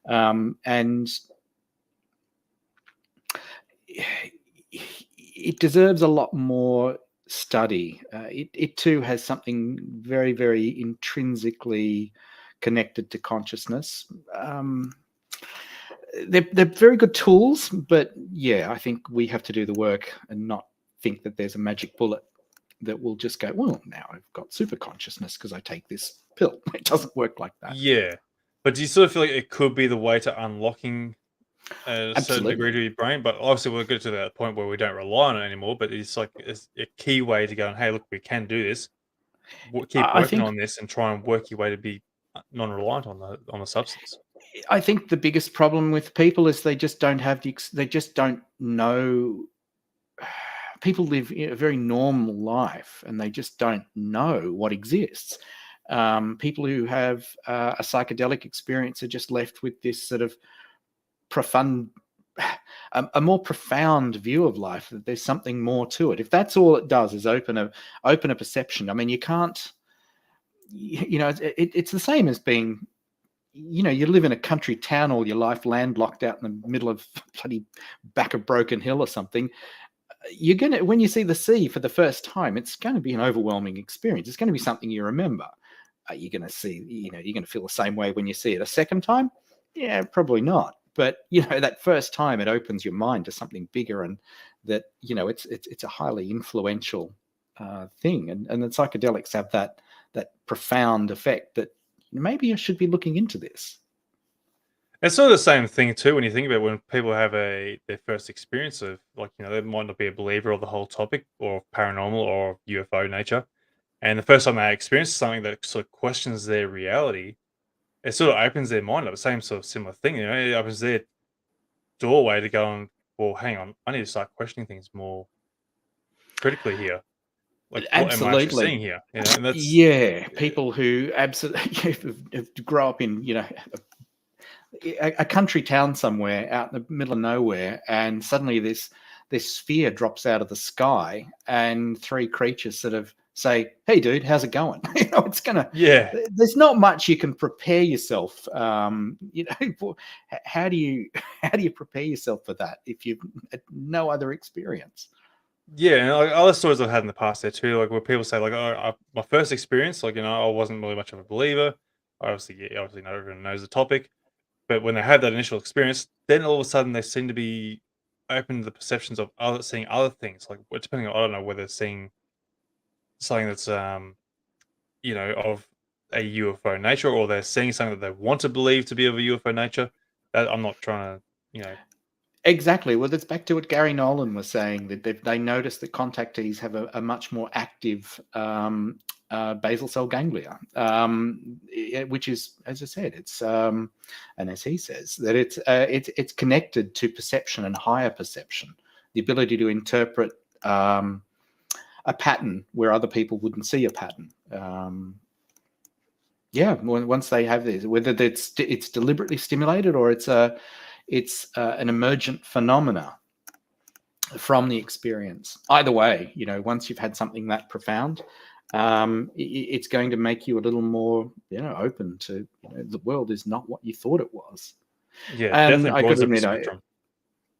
and it deserves a lot more study. It too has something very, very intrinsically connected to consciousness. They're very good tools, but yeah, I think we have to do the work and not think that there's a magic bullet that will just go, well, now I've got super consciousness because I take this pill. It doesn't work like that.
Yeah. But do you sort of feel like it could be the way to unlocking a certain degree to
Absolutely.
your brain? But obviously, we'll get to that point where we don't rely on it anymore. But it's like it's a key way to go, and hey, look, we can do this. Keep
I
working
think
on this and try and work your way to be non-reliant on the substance.
I think the biggest problem with people is they just don't have they just don't know. People live a very normal life and they just don't know what exists. People who have a psychedelic experience are just left with this sort of profound, a more profound view of life, that there's something more to it. If that's all it does is open a perception. I mean, you can't, it's the same as being, you live in a country town all your life, landlocked out in the middle of bloody back of Broken Hill or something. You're gonna, when you see the sea for the first time, it's going to be an overwhelming experience. It's going to be something you remember. You're going to see, you're going to feel the same way when you see it a second time. Yeah, probably not. But that first time, it opens your mind to something bigger, and that it's a highly influential thing, and the psychedelics have that profound effect that maybe I should be looking into this.
It's sort of the same thing too when you think about it, when people have their first experience of, like, they might not be a believer of the whole topic or paranormal or UFO nature, and the first time they experience something that sort of questions their reality, it sort of opens their mind up. The same sort of similar thing, it opens their doorway to go and, well, hang on, I need to start questioning things more critically here. Like, what am I actually seeing
Absolutely.
here? And that's
Yeah, people who absolutely grow up in a country town somewhere out in the middle of nowhere, and suddenly this sphere drops out of the sky, and three creatures sort of say, "Hey, dude, how's it going?" It's gonna.
yeah,
There's not much you can prepare yourself. How do you how do you prepare yourself for that if you've had no other experience?
yeah, and like other stories I've had in the past there too, like where people say, like, "Oh, my first experience, like, I wasn't really much of a believer." Obviously, yeah, obviously, not everyone knows the topic, but when they have that initial experience, then all of a sudden they seem to be open to the perceptions of seeing other things, like, depending on, I don't know, whether they're seeing something that's of a UFO nature, or they're seeing something that they want to believe to be of a UFO nature. That I'm not trying to,
Exactly. Well, that's back to what Gary Nolan was saying, that they noticed that contactees have a much more active basal cell ganglia, which is, as I said, it's and as he says, that it's connected to perception and higher perception, the ability to interpret a pattern where other people wouldn't see a pattern. Yeah, once they have this, whether it's deliberately stimulated or it's an emergent phenomena from the experience. Either way, once you've had something that profound, it's going to make you a little more, open to, the world is not what you thought it was.
yeah,
And
definitely
I got
broadens
to
up the
admit,
spectrum.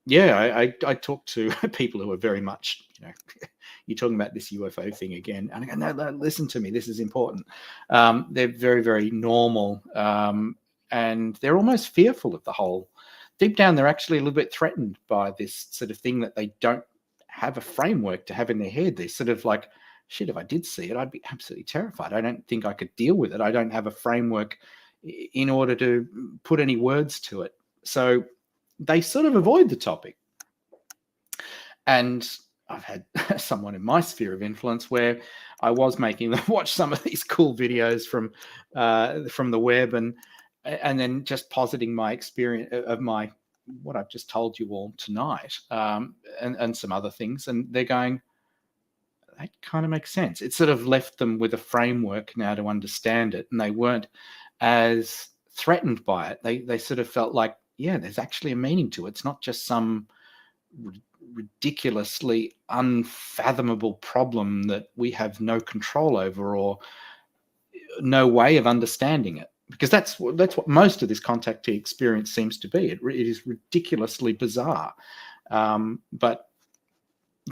Yeah, I talk to people who are very much, you're talking about this UFO thing again, and I go, no, listen to me, this is important. They're very, very normal, and they're almost fearful of the whole. Deep down, they're actually a little bit threatened by this sort of thing that they don't have a framework to have in their head. They're sort of like, shit, if I did see it, I'd be absolutely terrified. I don't think I could deal with it. I don't have a framework in order to put any words to it. So they sort of avoid the topic. And I've had someone in my sphere of influence where I was making them watch some of these cool videos from the web, and then just positing my experience of what I've just told you all tonight, and some other things, and they're going, that kind of makes sense. It sort of left them with a framework now to understand it, and they weren't as threatened by it. They sort of felt like, yeah, there's actually a meaning to it. It's not just some ridiculously unfathomable problem that we have no control over or no way of understanding it, because that's what most of this contactee experience seems to be. It is ridiculously bizarre, but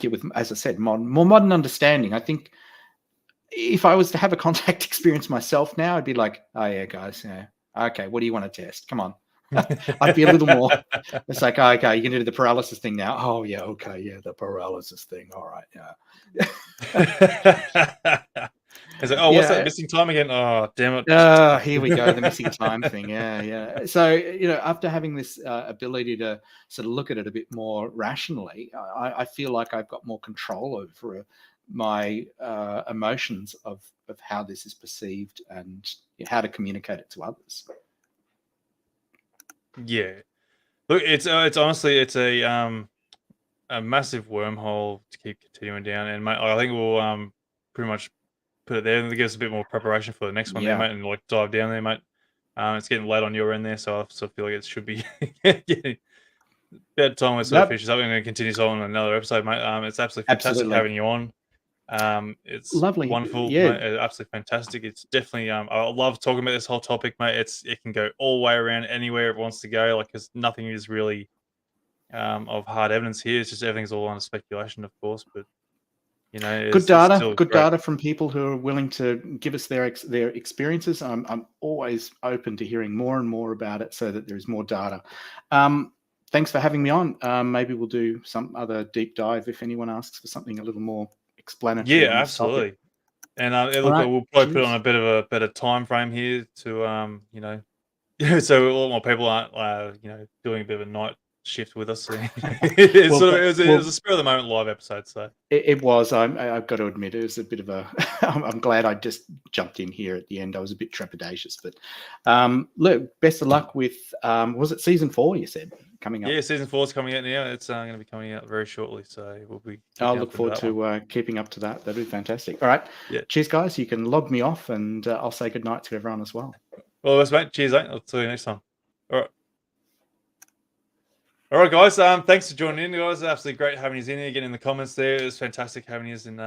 yeah, with, as I said, more modern understanding. I think if I was to have a contact experience myself now, I'd be like, oh yeah, guys, yeah, okay, what do you want to test? Come on. I'd be a little more. It's like, oh, okay, you're gonna do the paralysis thing now. Oh yeah, okay, yeah, the paralysis thing. All right, yeah.
It's like, oh, what's that missing time again? Oh, damn it.
Here we go, the missing time thing. Yeah. So, after having this ability to sort of look at it a bit more rationally, I feel like I've got more control over my emotions of how this is perceived and how to communicate it to others.
Yeah. Look, it's honestly, it's a massive wormhole to keep continuing down, and mate, I think we'll pretty much put it there and give us a bit more preparation for the next one there,
Yeah,
mate, and like dive down there, mate. It's getting late on your end there, so I sort of feel like it should be getting about time we sort of
nope,
finishes up. I'm going to continue this on another episode, mate. It's absolutely fantastic
absolutely
having you on. It's
lovely.
wonderful,
Yeah,
mate. Absolutely fantastic. It's definitely I love talking about this whole topic, mate. It can go all the way around anywhere it wants to go, like, because nothing is really of hard evidence here. It's just everything's all on speculation, of course, but it's still
good
great.
data from people who are willing to give us their experiences. I'm always open to hearing more and more about it, so that there is more data. Thanks for having me on. Maybe we'll do some other deep dive if anyone asks for something a little more explanatory
Yeah,
on this topic.
absolutely. And
All
look,
right,
we'll probably put it on
cheers.
a bit of a better time frame here to so a lot more people aren't doing a bit of a night shift with us. It's
Well,
sort of it was
well,
a spur of the moment live episode, so
it was. I've got to admit, it was a bit of a. I'm glad I just jumped in here at the end. I was a bit trepidatious, but look, best of luck with. Was it season 4? You said coming up.
yeah, season 4 is coming out now. It's going to be coming out very shortly, so we'll be
I'll
looking
look
up into
forward
that one.
to keeping up to that. That'd be fantastic. All right,
Yeah.
cheers, guys. You can log me off, and I'll say good night to everyone as well.
Well, that's mate. Cheers, mate. I'll see you next time. All right. All right, guys. Thanks for joining in, guys. Absolutely great having you in here. Getting in the comments there. It was fantastic having you, and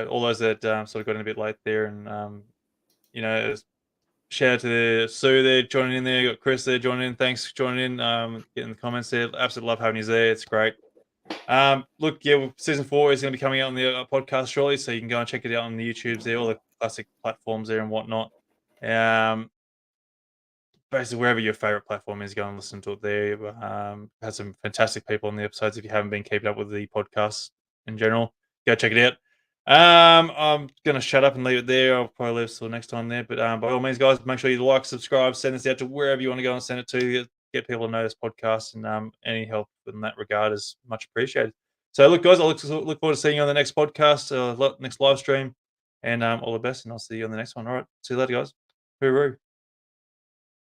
all those that sort of got in a bit late there, and shout out to Sue there joining in there. You got Chris there joining in. Thanks for joining in. Getting the comments there. Absolutely love having you there. It's great. Look, yeah, season 4 is going to be coming out on the podcast shortly, so you can go and check it out on the YouTubes there, all the classic platforms there and whatnot. Basically wherever your favorite platform is, go and listen to it there. Had some fantastic people on the episodes. If you haven't been keeping up with the podcast in general, go check it out. I'm gonna shut up and leave it there. I'll probably leave it till next time there. But by all means, guys, make sure you like, subscribe, send this out to wherever you want to go and send it to. Get people to know this podcast, and any help in that regard is much appreciated. So, look, guys, I look forward to seeing you on the next podcast, next live stream, and all the best. And I'll see you on the next one. All right, see you later, guys. Hooroo.